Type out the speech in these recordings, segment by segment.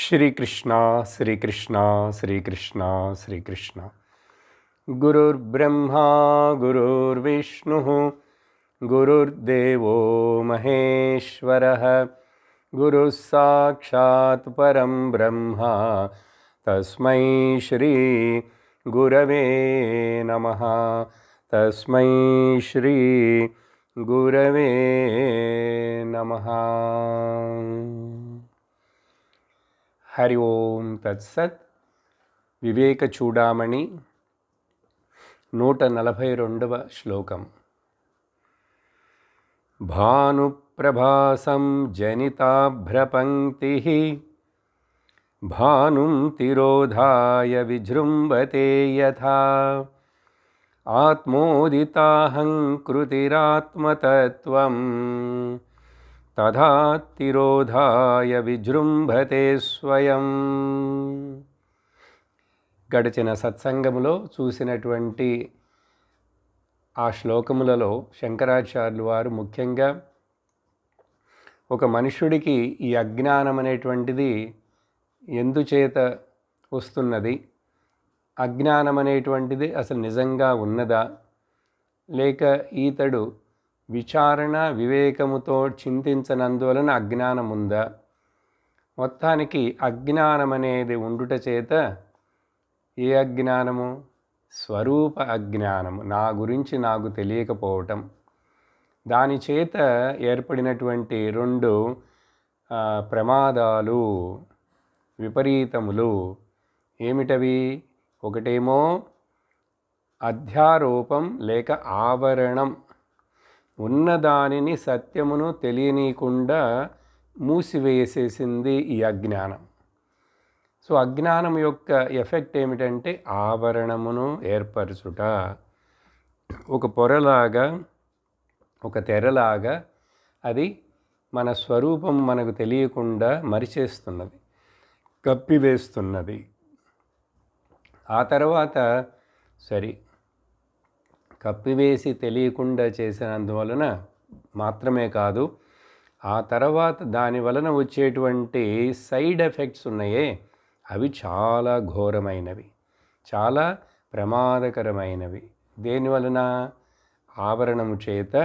श्रीकृष्ण श्रीकृष्ण श्रीकृष्ण श्रीकृष्ण गुरुर्ब्रह्मा गुरुर्विष्णुः गुरुर्देवो महेश्वरः गुरुः साक्षात् परं ब्रह्म तस्मै श्री गुरवे नमः तस्मै श्री गुरवे नमः। हरि ओम तत्सत्। వివేక చూడామణి 142వ శ్లోకం. భానుప్రభాసం జనితాభ్రపంక్తిః భానుం తిరోధాయ విజృంభతే యథా ఆత్మోదితాహం కృతిరాత్మతత్వం తథా తిరోధాయ విజృంభతే స్వయం. గడిచిన సత్సంగములో చూసినటువంటి ఆ శ్లోకములలో శంకరాచార్యులు వారు ముఖ్యంగా ఒక మనుష్యుడికి ఈ అజ్ఞానం అనేటువంటిది ఎందుచేత వస్తున్నది, అజ్ఞానం అనేటువంటిది అసలు నిజంగా ఉన్నదా, లేక ఈతడు విచారణ వివేకముతో చింతించనందువలన అజ్ఞానం ఉందా, మొత్తానికి అజ్ఞానం అనేది ఉండుట చేత ఏ అజ్ఞానము? స్వరూప అజ్ఞానము, నా గురించి నాకు తెలియకపోవటం. దాని చేత ఏర్పడినటువంటి రెండు ప్రమాదాలు, విపరీతములు ఏమిటవి? ఒకటేమో అధ్యారోపం లేక ఆవరణం, ఉన్నదానిని సత్యమును తెలియనీయకుండా మూసివేసేసింది ఈ అజ్ఞానం. సో అజ్ఞానం యొక్క ఎఫెక్ట్ ఏమిటంటే ఆవరణమును ఏర్పరచుట, ఒక పొరలాగా ఒక తెరలాగా అది మన స్వరూపం మనకు తెలియకుండా మరిచేస్తున్నది, కప్పివేస్తున్నది. ఆ తర్వాత సరి కప్పివేసి తెలియకుండా చేసినందువలన మాత్రమే కాదు, ఆ తర్వాత దాని వలన వచ్చేటువంటి సైడ్ ఎఫెక్ట్స్ ఉన్నాయే అవి చాలా ఘోరమైనవి, చాలా ప్రమాదకరమైనవి. దేనివలన? ఆవరణము చేత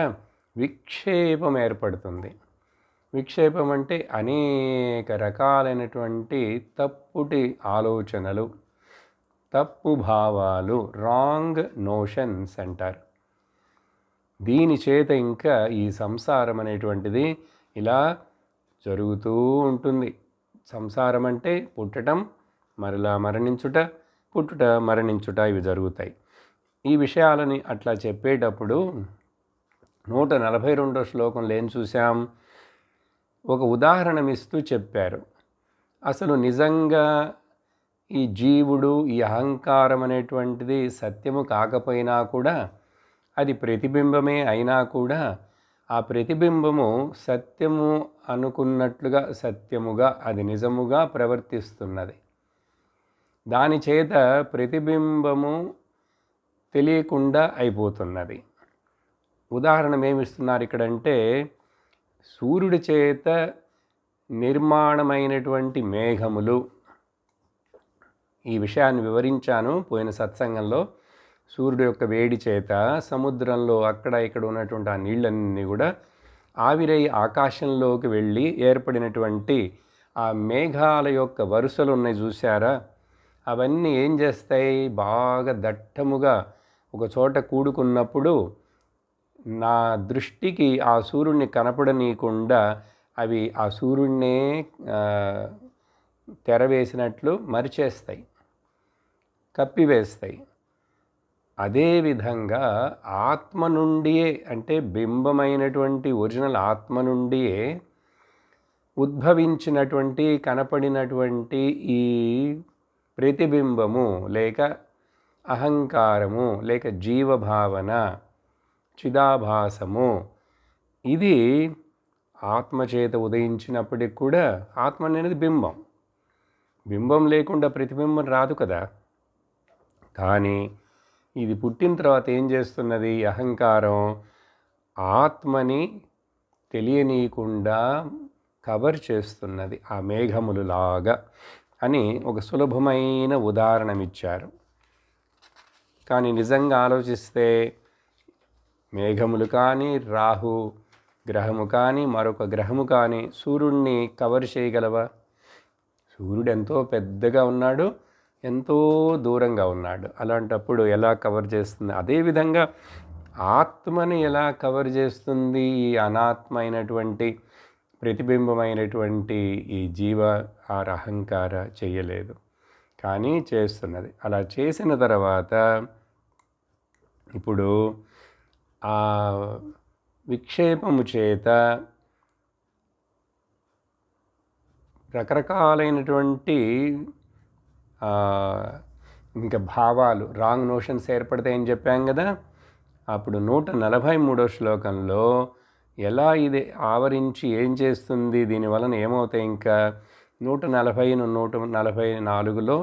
విక్షేపం ఏర్పడుతుంది. విక్షేపం అంటే అనేక రకాలైనటువంటి తప్పుటి ఆలోచనలు, తప్పు భావాలు, రాంగ్ నోషన్స్ అంటారు. దీని చేత ఇంకా ఈ సంసారం అనేటువంటిది ఇలా జరుగుతూ ఉంటుంది. సంసారం అంటే పుట్టడం, మరలా మరణించుట, పుట్టుట, మరణించుట, ఇవి జరుగుతాయి. ఈ విషయాలని అట్లా చెప్పేటప్పుడు 142వ శ్లోకంలో ఏం చూసాం? ఒక ఉదాహరణ ఇస్తూ చెప్పారు. అసలు నిజంగా ఈ జీవుడు, ఈ అహంకారం అనేటువంటిది సత్యము కాకపోయినా కూడా, అది ప్రతిబింబమే అయినా కూడా, ఆ ప్రతిబింబము సత్యము అనుకున్నట్లుగా సత్యముగా, అది నిజముగా ప్రవర్తిస్తున్నది. దాని చేత ప్రతిబింబము తెలియకుండా అయిపోతున్నది. ఉదాహరణ ఏమిస్తున్నారు ఇక్కడంటే, సూర్యుడి చేత నిర్మాణమైనటువంటి మేఘములు. ఈ విషయాన్ని వివరించాను పోయిన సత్సంగంలో. సూర్యుడు యొక్క వేడి చేత సముద్రంలో అక్కడ ఇక్కడ ఉన్నటువంటి ఆ నీళ్ళన్నీ కూడా ఆవిరై ఆకాశంలోకి వెళ్ళి ఏర్పడినటువంటి ఆ మేఘాల యొక్క వరుసలు ఉన్నాయి చూసారా? అవన్నీ ఏం చేస్తాయి? బాగా దట్టముగా ఒక చోట కూడుకున్నప్పుడు నా దృష్టికి ఆ సూర్యుడిని కనపడనీయకుండా అవి ఆ సూర్యుడినే తెరవేసినట్లు మరిచేస్తాయి, కప్పివేస్తాయి. అదేవిధంగా ఆత్మ నుండియే, అంటే బింబమైనటువంటి ఒరిజినల్ ఆత్మ నుండియే ఉద్భవించినటువంటి కనపడినటువంటి ఈ ప్రతిబింబము లేక అహంకారము లేక జీవభావన, చిదాభాసము, ఇది ఆత్మచేత ఉదయించినప్పటికి కూడా ఆత్మ అనేది బింబం. బింబం లేకుండా ప్రతిబింబం రాదు కదా. కానీ ఇది పుట్టిన తర్వాత ఏం చేస్తున్నది? అహంకారం ఆత్మని తెలియనీయకుండా కవర్ చేస్తున్నది ఆ మేఘములులాగా అని ఒక సులభమైన ఉదాహరణ ఇచ్చారు. కానీ నిజంగా ఆలోచిస్తే మేఘములు కానీ, రాహు గ్రహము కానీ, మరొక గ్రహము కానీ సూర్యుడిని కవర్ చేయగలవా? సూర్యుడు ఎంతో పెద్దగా ఉన్నాడు, ఎంతో దూరంగా ఉన్నాడు. అలాంటప్పుడు ఎలా కవర్ చేస్తుంది? అదేవిధంగా ఆత్మని ఎలా కవర్ చేస్తుంది ఈ అనాత్మ అయినటువంటి ప్రతిబింబమైనటువంటి ఈ జీవ ఆర్ అహంకార? చేయలేదు, కానీ చేస్తున్నది. అలా చేసిన తర్వాత ఇప్పుడు ఆ విక్షేపము చేత రకరకాలైనటువంటి ఇంకా భావాలు, రాంగ్ నోషన్స్ ఏర్పడతాయని చెప్పాం కదా. అప్పుడు 143వ శ్లోకంలో ఎలా ఇది ఆవరించి ఏం చేస్తుంది, దీనివలన ఏమవుతాయి, ఇంకా 144లో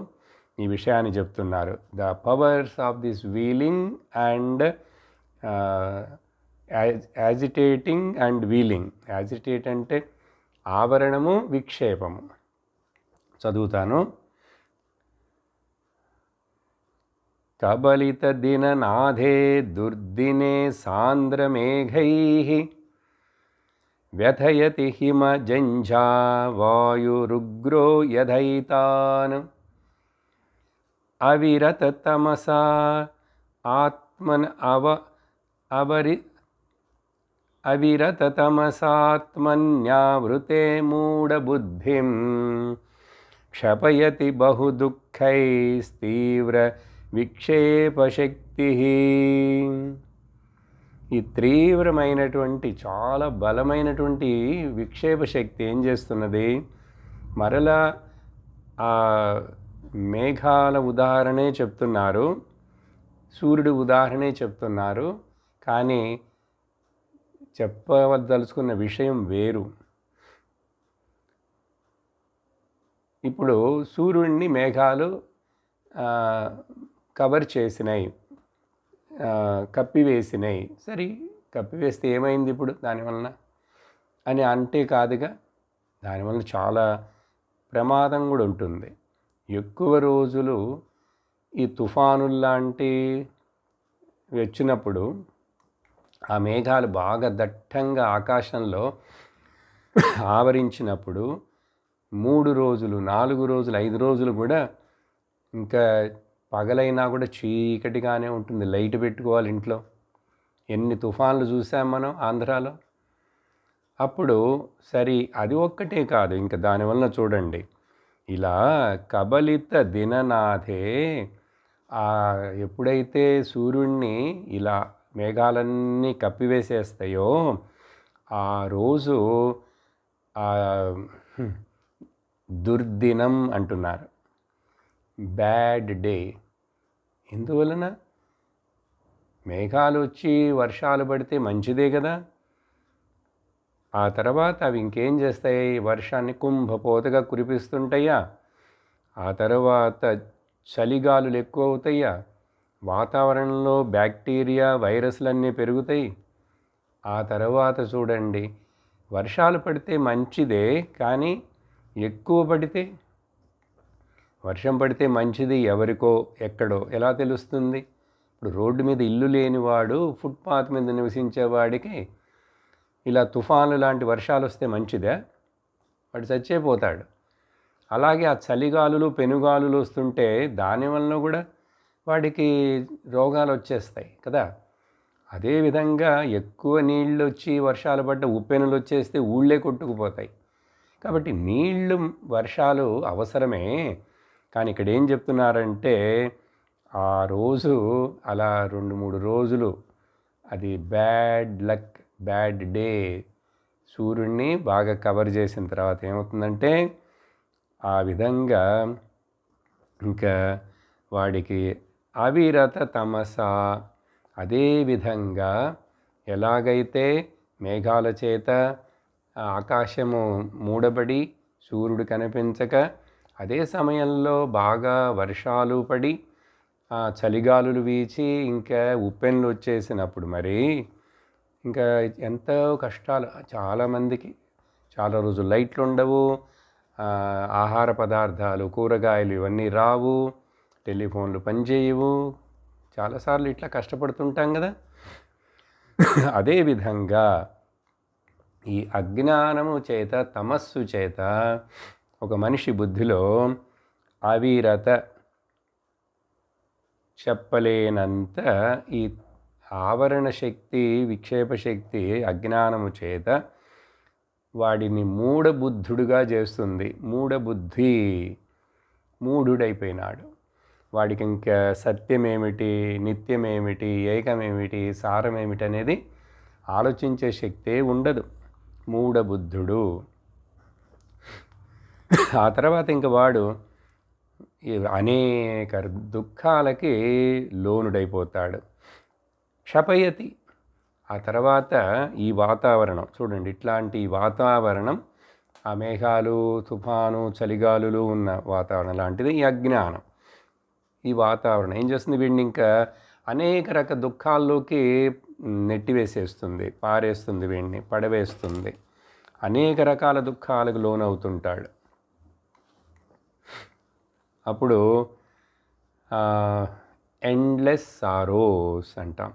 ఈ విషయాన్ని చెప్తున్నారు. The powers of this wheeling and యాజిటేటింగ్ and wheeling. Agitate అంటే ఆవరణము, విక్షేపము. చదువుతాను. కబలిత దిననాథే దుర్దినే సాంద్రమేఘైః వ్యథయతి హిమ జంఝా వాయురుగ్రో యథైతాన్ అవిరత తమసా ఆత్మన్ అవిరత తమసాత్మన్యావృతే మూఢబుద్ధిం క్షపయతి బహుదుఃఖైస్తీవ్ర విక్షేపశక్తి. ఈ తీవ్రమైనటువంటి చాలా బలమైనటువంటి విక్షేప శక్తి ఏం చేస్తున్నది? మరలా ఆ మేఘాల ఉదాహరణే చెప్తున్నారు, సూర్యుడి ఉదాహరణే చెప్తున్నారు, కానీ చెప్పవదలుచుకున్న విషయం వేరు. ఇప్పుడు సూర్యుడిని మేఘాలు కవర్ చేసినాయి, కప్పివేసినాయి. సరే, కప్పివేస్తే ఏమైంది ఇప్పుడు దానివలన అని అంటే కాదుగా. దానివల్ల చాలా ప్రమాదం కూడా ఉంటుంది. ఎక్కువ రోజులు ఈ తుఫానుల్లాంటి వచ్చినప్పుడు ఆ మేఘాలు బాగా దట్టంగా ఆకాశంలో ఆవరించినప్పుడు 3 రోజులు, 4 రోజులు, 5 రోజులు కూడా ఇంకా పగలైనా కూడా చీకటిగానే ఉంటుంది. లైట్ పెట్టుకోవాలి ఇంట్లో. ఎన్ని తుఫాన్లు చూసాం మనం ఆంధ్రాలో. అప్పుడు సరే, అది ఒక్కటే కాదు, ఇంకా దానివల్ల చూడండి, ఇలా కబలిత దిననాథే, ఎప్పుడైతే సూర్యుడిని ఇలా మేఘాలన్నీ కప్పివేసేస్తాయో ఆ రోజు దుర్దినం అంటున్నారు, బ్యాడ్ డే. ఎందువలన? మేఘాలు వచ్చి వర్షాలు పడితే మంచిదే కదా. ఆ తర్వాత అవి ఇంకేం చేస్తాయి? వర్షాన్ని కుంభపోతగా కురిపిస్తుంటాయా. ఆ తర్వాత చలిగాలులు ఎక్కువ అవుతాయా, వాతావరణంలో బ్యాక్టీరియా, వైరస్లన్నీ పెరుగుతాయి. ఆ తర్వాత చూడండి, వర్షాలు పడితే మంచిదే, కానీ ఎక్కువ పడితే, వర్షం పడితే మంచిది ఎవరికో ఎక్కడో ఎలా తెలుస్తుంది? ఇప్పుడు రోడ్డు మీద ఇల్లు లేనివాడు ఫుట్పాత్ మీద నివసించేవాడికి ఇలా తుఫాను లాంటి వర్షాలు వస్తే మంచిదా? వాడు చచ్చిపోతాడు. అలాగే ఆ చలిగాలులు, పెనుగాలులు వస్తుంటే దానివల్ల కూడా వాడికి రోగాలు వచ్చేస్తాయి కదా. అదేవిధంగా ఎక్కువ నీళ్ళు వచ్చి వర్షాలు పడ్డ ఉప్పెనులు వచ్చేస్తే ఊళ్ళే కొట్టుకుపోతాయి. కాబట్టి నీళ్ళు, వర్షాలు అవసరమే. కానీ ఇక్కడ ఏం చెప్తున్నారంటే ఆ రోజు అలా 2-3 రోజులు అది బ్యాడ్ లక్, బ్యాడ్ డే. సూర్యుడిని బాగా కవర్ చేసిన తర్వాత ఏమవుతుందంటే ఆ విధంగా ఇంకా వాడికి అవిరత తమస. అదేవిధంగా ఎలాగైతే మేఘాల చేత ఆకాశము మూడబడి సూర్యుడు కనిపించక, అదే సమయంలో బాగా వర్షాలు పడి చలిగాలులు వీచి ఇంకా ఉప్పెన్లు వచ్చేసినప్పుడు మరి ఇంకా ఎంతో కష్టాలు చాలామందికి. చాలా రోజులు లైట్లు ఉండవు, ఆహార పదార్థాలు కూరగాయలు ఇవన్నీ రావు, టెలిఫోన్లు పనిచేయవు, చాలాసార్లు ఇట్లా కష్టపడుతుంటాం కదా. అదేవిధంగా ఈ అజ్ఞానము చేత, తమస్సు చేత ఒక మనిషి బుద్ధిలో అవిరత చెప్పలేనంత ఈ ఆవరణ శక్తి, విక్షేప శక్తి అజ్ఞానము చేత వాడిని మూఢబుద్ధుడుగా చేస్తుంది. మూఢబుద్ధి, మూఢుడైపోయినాడు. వాడికి ఇంకా సత్యమేమిటి, నిత్యమేమిటి, ఏకమేమిటి, సారమేమిటి అనేది ఆలోచించే శక్తే ఉండదు. మూఢబుద్ధుడు. ఆ తర్వాత ఇంక వాడు అనేక దుఃఖాలకి లోనుడైపోతాడు. క్షపయతి. ఆ తర్వాత ఈ వాతావరణం చూడండి, ఇట్లాంటి వాతావరణం, ఆ మేఘాలు, తుఫాను, చలిగాలులు ఉన్న వాతావరణం లాంటిది ఈ అజ్ఞానం. ఈ వాతావరణం ఏం చేస్తుంది, వీడిని ఇంకా అనేక రకాల దుఃఖాల్లోకి నెట్టివేసేస్తుంది, పారేస్తుంది, వీడిని పడవేస్తుంది, అనేక రకాల దుఃఖాలకు లోనవుతుంటాడు. అప్పుడు ఎండ్లెస్ సారోస్ అంటాం.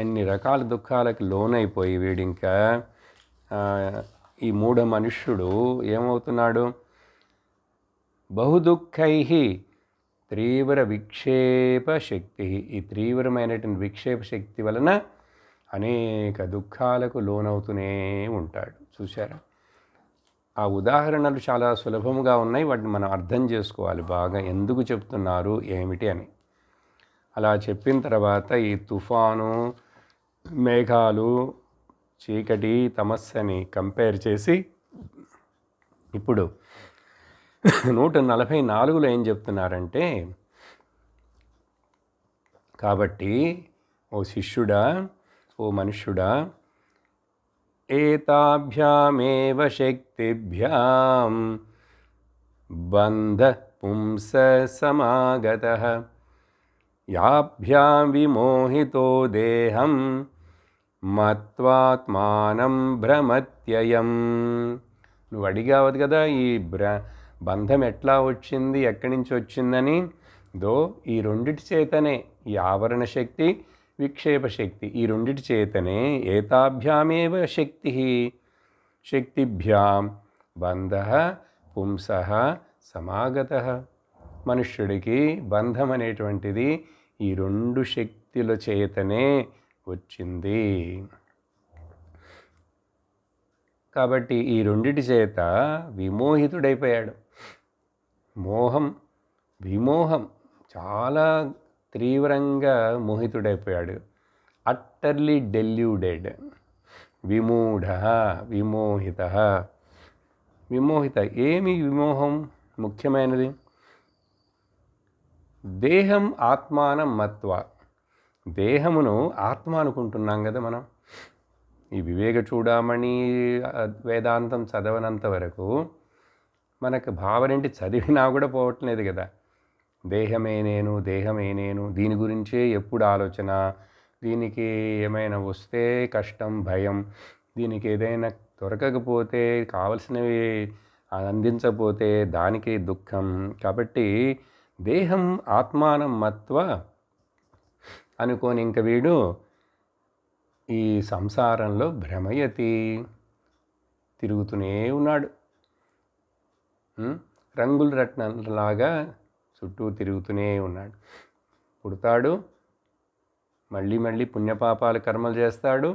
అన్ని రకాల దుఃఖాలకు లోనైపోయి వీడింకా ఈ మూఢ మనుష్యుడు ఏమవుతున్నాడు, బహుదుఃఖై తీవ్ర విక్షేప శక్తి. ఈ తీవ్రమైనటువంటి విక్షేప శక్తి వలన అనేక దుఃఖాలకు లోనవుతూనే ఉంటాడు. చూసారా, ఆ ఉదాహరణలు చాలా సులభంగా ఉన్నాయి, వాటిని మనం అర్థం చేసుకోవాలి బాగా, ఎందుకు చెప్తున్నారు ఏమిటి అని. అలా చెప్పిన తర్వాత ఈ తుఫాను, మేఘాలు, చీకటి, తమస్సని కంపేర్ చేసి ఇప్పుడు 144లో ఏం చెప్తున్నారంటే, కాబట్టి ఓ శిష్యుడా, ఓ మనుష్యుడా, ఏతాభ్యామేవ శక్తిభ్యాం బంధ పుంస సమాగతః యాభ్యాం విమోహితో దేహం మత్వాత్మానం భ్రమత్యయం. నువ్వు అడిగావదు కదా ఈ బంధం ఎట్లా వచ్చింది, ఎక్కడి నుంచి వచ్చిందని. ఈ రెండిటి చేతనే, ఈ ఆవరణ శక్తి, విక్షేప శక్తి, ఈ రెండిటి చేతనే ఏతాభ్యామేవ శక్తి, శక్తిభ్యాం బంధః పుంసః సమాగతః. మనుష్యుడికి బంధం అనేటువంటిది ఈ రెండు శక్తుల చేతనే వచ్చింది. కాబట్టి ఈ రెండిటి చేత విమోహితుడైపోయాడు. విమోహం చాలా తీవ్రంగా మోహితుడైపోయాడు. Utterly deluded. విమూఢ, విమోహిత. ఏమి విమోహం ముఖ్యమైనది? దేహం ఆత్మానం మత్వ. దేహమును ఆత్మ అనుకుంటున్నాం కదా మనం. ఈ వివేక చూడమని వేదాంతం చదవనంత వరకు మనకు భావనేంటి, చదివినా కూడా పోవట్లేదు కదా. దేహమే నేను, దీని గురించే ఎప్పుడు ఆలోచన, దీనికి ఏమైనా వస్తే కష్టం, భయం, దీనికి ఏదైనా దొరకకపోతే, కావలసినవి అందించకపోతే దానికి దుఃఖం. కాబట్టి దేహం ఆత్మానం మత్వ అనుకోని ఇంక వీడు ఈ సంసారంలో భ్రమయతి, తిరుగుతూనే ఉన్నాడు. రంగుల రత్నంలాగా చుట్టూ తిరుగుతూనే ఉన్నాడు. పుడతాడు, మళ్ళీ పుణ్యపాపాలు కర్మలు చేస్తాడు,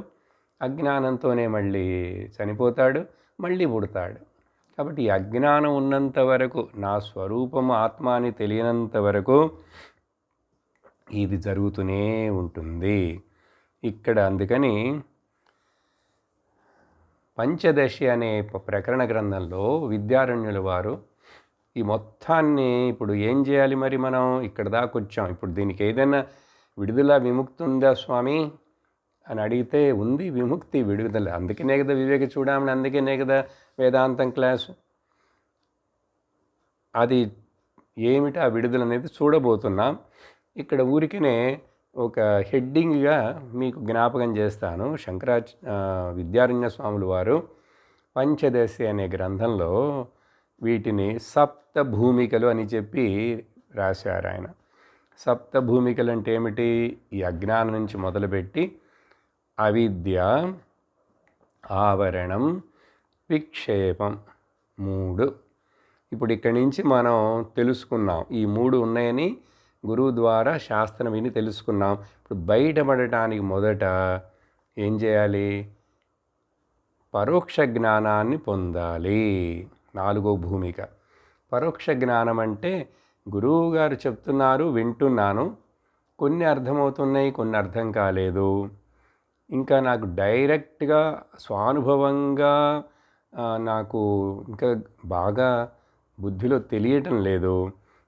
అజ్ఞానంతోనే మళ్ళీ చనిపోతాడు, మళ్ళీ పుడతాడు. కాబట్టి ఈ అజ్ఞానం ఉన్నంత వరకు, నా స్వరూపము ఆత్మ అని తెలియనంత వరకు ఇది జరుగుతూనే ఉంటుంది. ఇక్కడ అందుకని పంచదశి అనే ప్రకరణ గ్రంథంలో విద్యారణ్యుల వారు ఈ మొత్తాన్ని ఇప్పుడు ఏం చేయాలి మరి, మనం ఇక్కడ దాకా వచ్చాం, ఇప్పుడు దీనికి ఏదైనా విడుదల, విముక్తి ఉందా స్వామి అని అడిగితే ఉంది విముక్తి, విడుదల. అందుకనే కదా వివేక చూడమని, అందుకనే కదా వేదాంతం క్లాసు. అది ఏమిటి ఆ విడుదల అనేది చూడబోతున్నాం. ఇక్కడ ఊరికనే ఒక హెడ్డింగ్గా మీకు జ్ఞాపకం చేస్తాను. విద్యారణ్య స్వాములు వారు పంచదశి అనే గ్రంథంలో వీటిని సప్త భూమికలు అని చెప్పి రాశారు ఆయన. సప్త భూమికలు అంటే ఏమిటి? ఈ అజ్ఞానం నుంచి మొదలుపెట్టి అవిద్య, ఆవరణం, విక్షేపం, 3. ఇప్పుడు ఇక్కడి నుంచి మనం తెలుసుకున్నాం, ఈ 3 ఉన్నాయని గురువు ద్వారా శాస్త్రం విని తెలుసుకున్నాం. ఇప్పుడు బయటపడటానికి మొదట ఏం చేయాలి? పరోక్ష జ్ఞానాన్ని పొందాలి. 4వ భూమిక. పరోక్ష జ్ఞానం అంటే గురువు గారు చెప్తున్నారు, వింటున్నాను, కొన్ని అర్థమవుతున్నాయి, కొన్ని అర్థం కాలేదు, ఇంకా నాకు డైరెక్ట్గా స్వానుభవంగా నాకు ఇంకా బాగా బుద్ధిలో తెలియటం లేదు,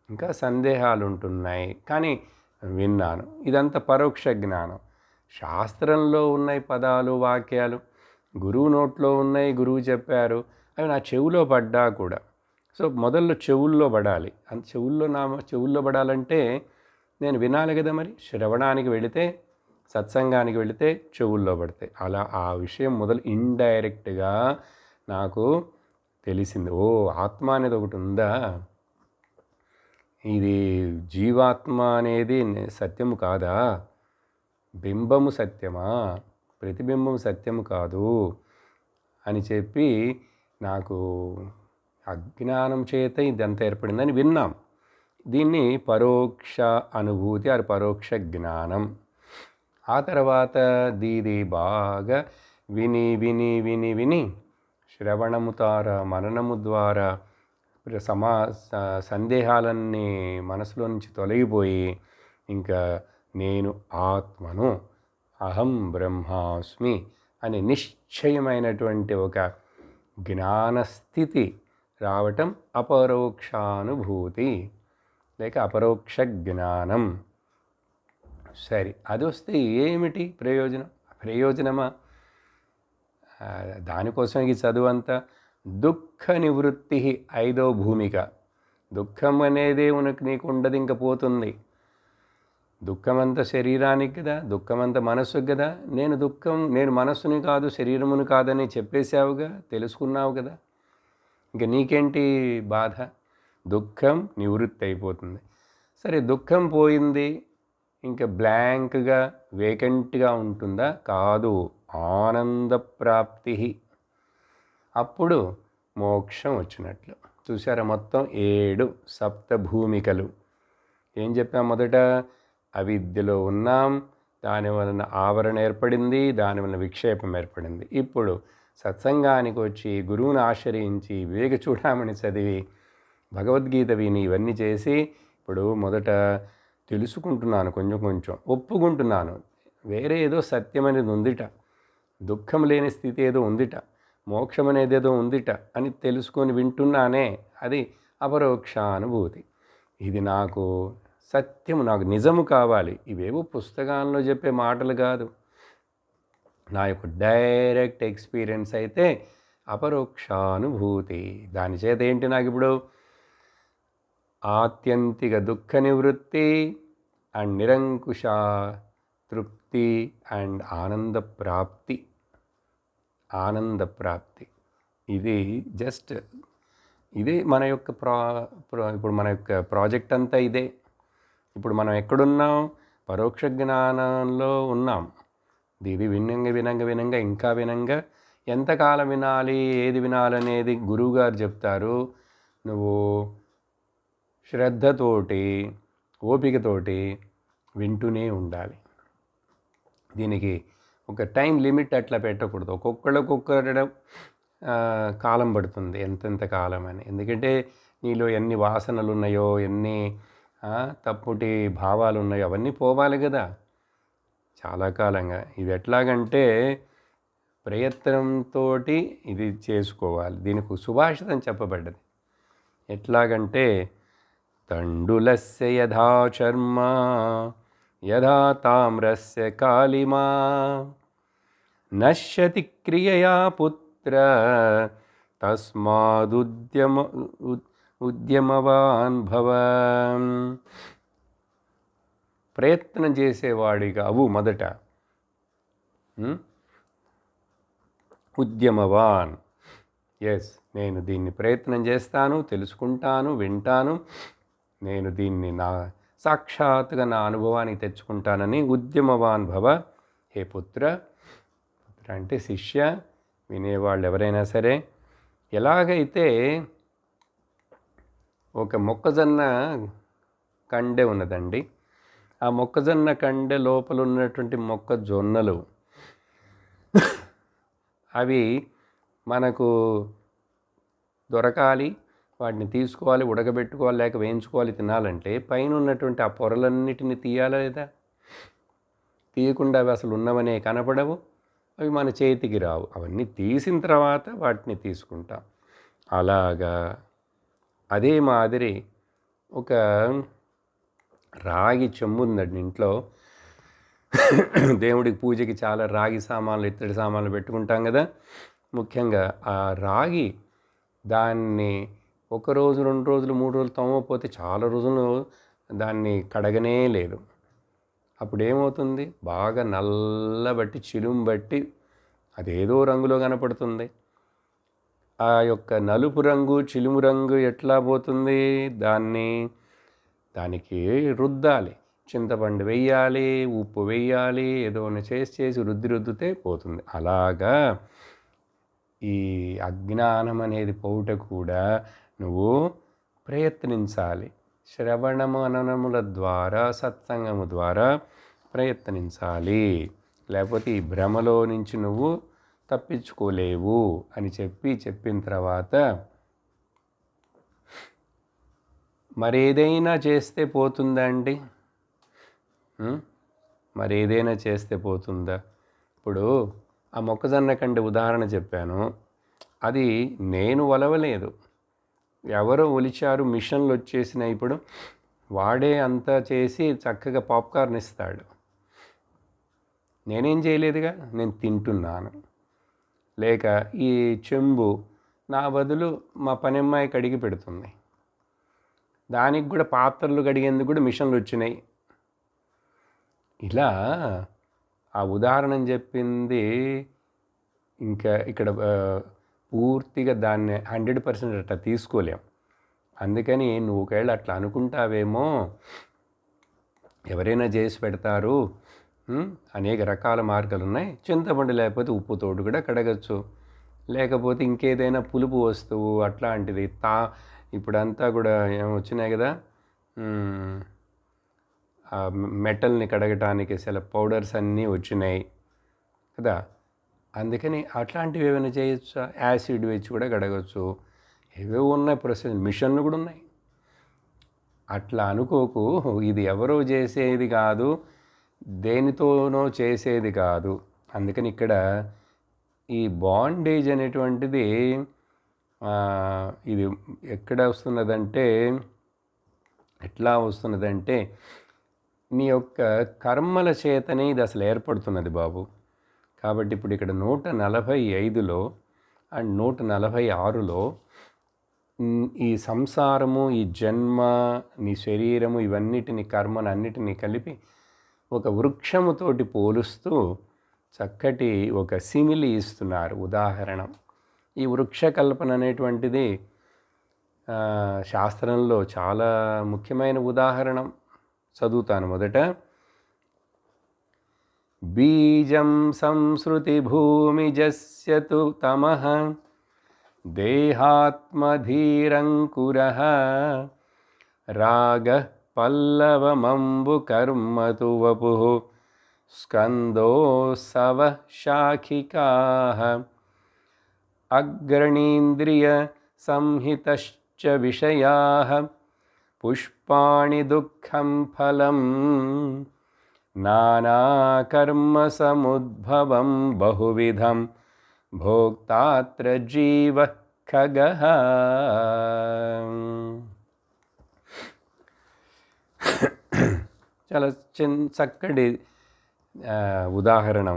ఇంకా సందేహాలు ఉంటున్నాయి, కానీ విన్నాను. ఇదంతా పరోక్ష జ్ఞానం. శాస్త్రంలో ఉన్నాయి పదాలు, వాక్యాలు, గురువు నోట్లో ఉన్నాయి, గురువు చెప్పారు, అవి నా చెవులో పడ్డా కూడా. సో మొదల్లో చెవుల్లో పడాలి. చెవుల్లో పడాలంటే నేను వినాలి కదా. మరి శ్రవణానికి వెళితే, సత్సంగానికి వెళితే చెవుల్లో పడతాయి. అలా ఆ విషయం మొదలు ఇండైరెక్ట్గా నాకు తెలిసింది. ఓ, ఆత్మ అనేది ఒకటి ఉందా, ఇది జీవాత్మ అనేది సత్యము కాదా, బింబము సత్యమా, ప్రతిబింబం సత్యము కాదు అని చెప్పి నాకు అజ్ఞానం చేత ఇదంతా ఏర్పడిందని విన్నాం. దీన్ని పరోక్ష అనుభూతి, అది పరోక్ష జ్ఞానం. ఆ తర్వాత దీది బాగా విని విని విని విని శ్రవణము ద్వారా, మననము ద్వారా సందేహాలన్నీ మనసులో నుంచి తొలగిపోయి ఇంకా నేను ఆత్మను, అహం బ్రహ్మాస్మి అనే నిశ్చయమైనటువంటి ఒక జ్ఞానస్థితి రావటం అపరోక్షానుభూతి లేక అపరోక్ష జ్ఞానం. సరే, అది వస్తే ఏమిటి ప్రయోజనం? ప్రయోజనమా? దానికోసం ఈ చదువు అంతా. దుఃఖ నివృత్తి 5వ భూమిక. దుఃఖం అనేది నీకు ఉండదు, ఇంక పోతుంది. దుఃఖమంతా శరీరానికి కదా, దుఃఖమంతా మనస్సుకు కదా. నేను మనస్సుని కాదు, శరీరముని కాదని చెప్పేశావుగా, తెలుసుకున్నావు కదా, ఇంక నీకేంటి బాధ? దుఃఖం నివృత్తి అయిపోతుంది. సరే, దుఃఖం పోయింది, ఇంకా బ్లాంక్గా వేకెంట్గా ఉంటుందా? కాదు, ఆనంద ప్రాప్తి. అప్పుడు మోక్షం వచ్చినట్లు. చూసారా, మొత్తం 7 సప్తభూమికలు. ఏం చెప్పాం? మొదట అవిద్యలో ఉన్నాం, దాని వలన ఆవరణ ఏర్పడింది, దాని వలన విక్షేపం ఏర్పడింది. ఇప్పుడు సత్సంగానికి వచ్చి గురువుని ఆశ్రయించి వివేక చూడామణి చదివి భగవద్గీత విని ఇవన్నీ చేసి ఇప్పుడు మొదట తెలుసుకుంటున్నాను, కొంచెం కొంచెం ఒప్పుకుంటున్నాను, వేరే ఏదో సత్యం అనేది ఉందిట, దుఃఖం లేని స్థితి ఏదో ఉందిట, మోక్షం అనేది ఏదో ఉందిట అని తెలుసుకొని వింటున్నానే, అది అపరోక్షానుభూతి. ఇది నాకు సత్యము, నాకు నిజము కావాలి. ఇవేవో పుస్తకాల్లో చెప్పే మాటలు కాదు, నా యొక్క డైరెక్ట్ ఎక్స్పీరియన్స్ అయితే అపరోక్షానుభూతి. దాని చేత ఏంటి నాకు ఇప్పుడు? ఆత్యంతిక దుఃఖ నివృత్తి అండ్ నిరంకుశ తృప్తి అండ్ ఆనంద ప్రాప్తి. ఇది జస్ట్ ఇదే మన యొక్క ఇప్పుడు మన యొక్క ప్రాజెక్ట్ అంతా ఇదే. ఇప్పుడు మనం ఎక్కడున్నాం? పరోక్ష జ్ఞానంలో ఉన్నాం. ఇది వినంగా ఇంకా వినంగా ఎంతకాలం వినాలి, ఏది వినాలనేది గురువుగారు చెప్తారు. నువ్వు శ్రద్ధతోటి, ఓపికతోటి వింటూనే ఉండాలి. దీనికి ఒక టైం లిమిట్ అట్లా పెట్టకూడదు. ఒక్కొక్కళ్ళ కాలం పడుతుంది, ఎంతెంత కాలం అని. ఎందుకంటే నీలో ఎన్ని వాసనలు ఉన్నాయో, ఎన్ని తప్పుటి భావాలు ఉన్నాయో అవన్నీ పోవాలి కదా చాలా కాలంగా. ఇది ఎట్లాగంటే ప్రయత్నంతో ఇది చేసుకోవాలి. దీనికి సుభాషితం చెప్పబడ్డది. ఎట్లాగంటే తండులస్య యథా చర్మ యథా తామ్రస్య కాళిమా నశ్యతి క్రియయా పుత్ర ఉద్యమవాన్ భవ. ప్రయత్నం చేసేవాడిగా అవు మొదట. ఉద్యమవాన్ ఎస్, నేను దీన్ని ప్రయత్నం చేస్తాను, తెలుసుకుంటాను, వింటాను, నేను దీన్ని నా సాక్షాత్తుగా నా అనుభవానికి తెచ్చుకుంటానని ఉద్యమవాన్ భవ. హే పుత్ర, పుత్ర అంటే శిష్య, వినేవాళ్ళు ఎవరైనా సరే, ఎలాగైతే ఒక మొక్కజొన్న కండె ఉన్నదండి, ఆ మొక్కజొన్న కండె లోపల ఉన్నటువంటి మొక్కజొన్నలు అవి మనకు దొరకాలి, వాటిని తీసుకోవాలి, ఉడకబెట్టుకోవాలి, లేక వేయించుకోవాలి, తినాలంటే పైన ఉన్నటువంటి ఆ పొరలన్నిటిని తీయాలా లేదా? తీయకుండా అవి అసలు ఉన్నవనే కనపడవు, అవి మన చేతికి రావు. అవన్నీ తీసిన తర్వాత వాటిని తీసుకుంటాం. అలాగా అదే మాదిరి ఒక రాగి చెంబు ఉందండి ఇంట్లో. దేవుడికి పూజకి చాలా రాగి సామాన్లు, ఇత్తడి సామాన్లు పెట్టుకుంటాం కదా. ముఖ్యంగా ఆ రాగి దాన్ని 1 రోజు, 2 రోజులు, 3 రోజులు తోమకపోతే చాలా రోజులు దాన్ని కడగనే లేదు. అప్పుడు ఏమవుతుంది? బాగా నల్లబట్టి, చిలుము బట్టి అదేదో రంగులో కనపడుతుంది. ఆ యొక్క నలుపు రంగు, చిలుము రంగు ఎట్లా పోతుంది? దానికి రుద్దాలి, చింతపండు వెయ్యాలి, ఉప్పు వెయ్యాలి, ఏదో చేసి రుద్దితే పోతుంది. అలాగా ఈ అజ్ఞానం అనేది పోవుట కూడా నువ్వు ప్రయత్నించాలి. శ్రవణము మననముల ద్వారా, సత్సంగము ద్వారా ప్రయత్నించాలి. లేకపోతే ఈ భ్రమలో నుంచి నువ్వు తప్పించుకోలేవు అని చెప్పిన తర్వాత మరేదైనా చేస్తే పోతుందా అండి? మరేదైనా చేస్తే పోతుందా? ఇప్పుడు ఆ మొక్కజొన్న కంటే ఉదాహరణ చెప్పాను. అది నేను ఒలవలేదు, ఎవరో ఒలిచారు, మిషన్లు వచ్చేసినాయి. ఇప్పుడు వాడే అంతా చేసి చక్కగా పాప్కార్న్ ఇస్తాడు. నేనేం చేయలేదుగా, నేను తింటున్నాను. లేక ఈ చెంబు నా బదులు మా పనమ్మాయి కడిగి పెడుతుంది. దానికి కూడా పాత్రలు కడిగేందుకు కూడా మిషన్లు వచ్చినాయి. ఇలా ఆ ఉదాహరణ చెప్పింది ఇంకా ఇక్కడ పూర్తిగా దాన్ని 100% అట్లా తీసుకోలేం. అందుకని నువ్వు ఒకవేళ అట్లా అనుకుంటావేమో, ఎవరైనా చేసి పెడతారు, అనేక రకాల మార్గాలు ఉన్నాయి. చింతపండు లేకపోతే ఉప్పుతోడు కూడా కడగచ్చు, లేకపోతే ఇంకేదైనా పులుపు వస్తువు అట్లాంటిది ఇప్పుడంతా కూడా ఏమొచ్చినాయి కదా, మెటల్ని కడగటానికి అసలు పౌడర్స్ అన్నీ వచ్చినాయి కదా. అందుకని అట్లాంటివి ఏమైనా చేయొచ్చా? యాసిడ్ వేసి కూడా కడగచ్చు, ఏవేవో ఉన్నాయి ప్రొసెస్, మిషన్లు కూడా ఉన్నాయి. అట్లా అనుకోకు, ఇది ఎవరో చేసేది కాదు, దేనితోనో చేసేది కాదు. అందుకని ఇక్కడ ఈ బాండేజ్ అనేటువంటిది ఇది ఎక్కడ వస్తున్నదంటే, ఎట్లా వస్తున్నదంటే నీ యొక్క కర్మల చేతనే ఇది అసలు ఏర్పడుతున్నది బాబు. కాబట్టి ఇప్పుడు ఇక్కడ 145లో అండ్ 146లో ఈ సంసారము, ఈ జన్మ, నీ శరీరము, ఇవన్నిటిని, కర్మను అన్నిటినీ కలిపి ఒక వృక్షముతోటి పోలుస్తూ చక్కటి ఒక సిమిలి ఇస్తున్నారు, ఉదాహరణ. ఈ వృక్ష కల్పన అనేటువంటిది శాస్త్రంలో చాలా ముఖ్యమైన ఉదాహరణ. చదువుతాను మొదట. బీజం సంసృతి భూమిజస్య తు తమః దేహాత్మధీరంకురః రాగః పల్లవమంబు కర్మ తు వపుః స్కందోత్సవః శాఖికాః అగ్రణీంద్రియ సంహితశ్చ విషయాః పుష్పాణి దుఃఖం ఫలం నానాకర్మసముద్భవం బహువిధం భోక్తాత్ర జీవః ఖగః. చాలా చక్కటి ఉదాహరణ.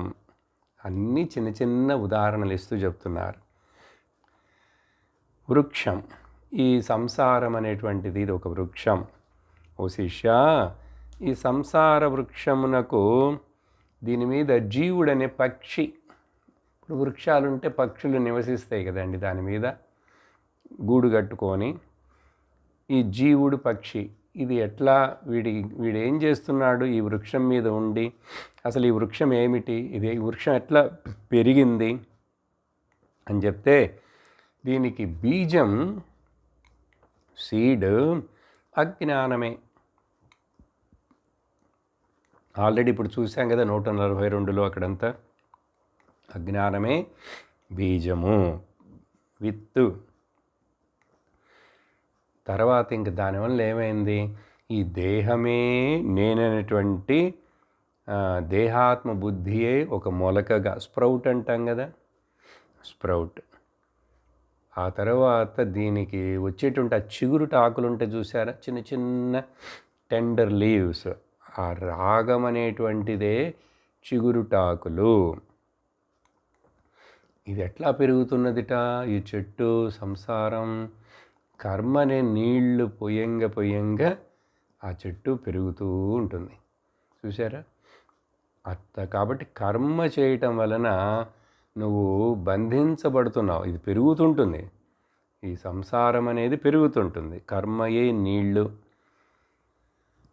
అన్నీ చిన్న చిన్న ఉదాహరణలు ఇస్తూ చెప్తున్నారు. వృక్షం, ఈ సంసారం అనేటువంటిది ఇది ఒక వృక్షం. ఓ శిష్య, ఈ సంసార వృక్షమునకు దీని మీద జీవుడనే పక్షి, ఇప్పుడు వృక్షాలుంటే పక్షులు నివసిస్తాయి కదండి దాని మీద గూడు కట్టుకొని. ఈ జీవుడు పక్షి ఇది ఎట్లా వీడు ఏం చేస్తున్నాడు ఈ వృక్షం మీద ఉండి, అసలు ఈ వృక్షం ఏమిటి, ఈ వృక్షం ఎట్లా పెరిగింది అని చెప్తే దీనికి బీజం సీడ్ అజ్ఞానమే. ఆల్రెడీ ఇప్పుడు చూసాం కదా 142లో అక్కడంతా అజ్ఞానమే బీజము, విత్తు. తర్వాత ఇంక దానివల్ల ఏమైంది, ఈ దేహమే నేననేటువంటి దేహాత్మ బుద్ధియే ఒక మొలకగా, స్ప్రౌట్ అంటాం కదా, స్ప్రౌట్. ఆ తర్వాత దీనికి వచ్చేటువంటి ఆ చిగురుట ఆకులుంటే చూసారా, చిన్న చిన్న టెండర్ లీవ్స్, ఆ రాగం అనేటువంటిదే చిగురుటాకులు. ఇది ఎట్లా పెరుగుతున్నదిట ఈ చెట్టు, సంసారం కర్మనే నీళ్లు పొయ్యంగా ఆ చెట్టు పెరుగుతూ ఉంటుంది. చూసారా? కాబట్టి కర్మ చేయటం వలన నువ్వు బంధించబడుతున్నావు. ఇది పెరుగుతుంటుంది, ఈ సంసారం అనేది పెరుగుతుంటుంది. కర్మయే నీళ్ళు.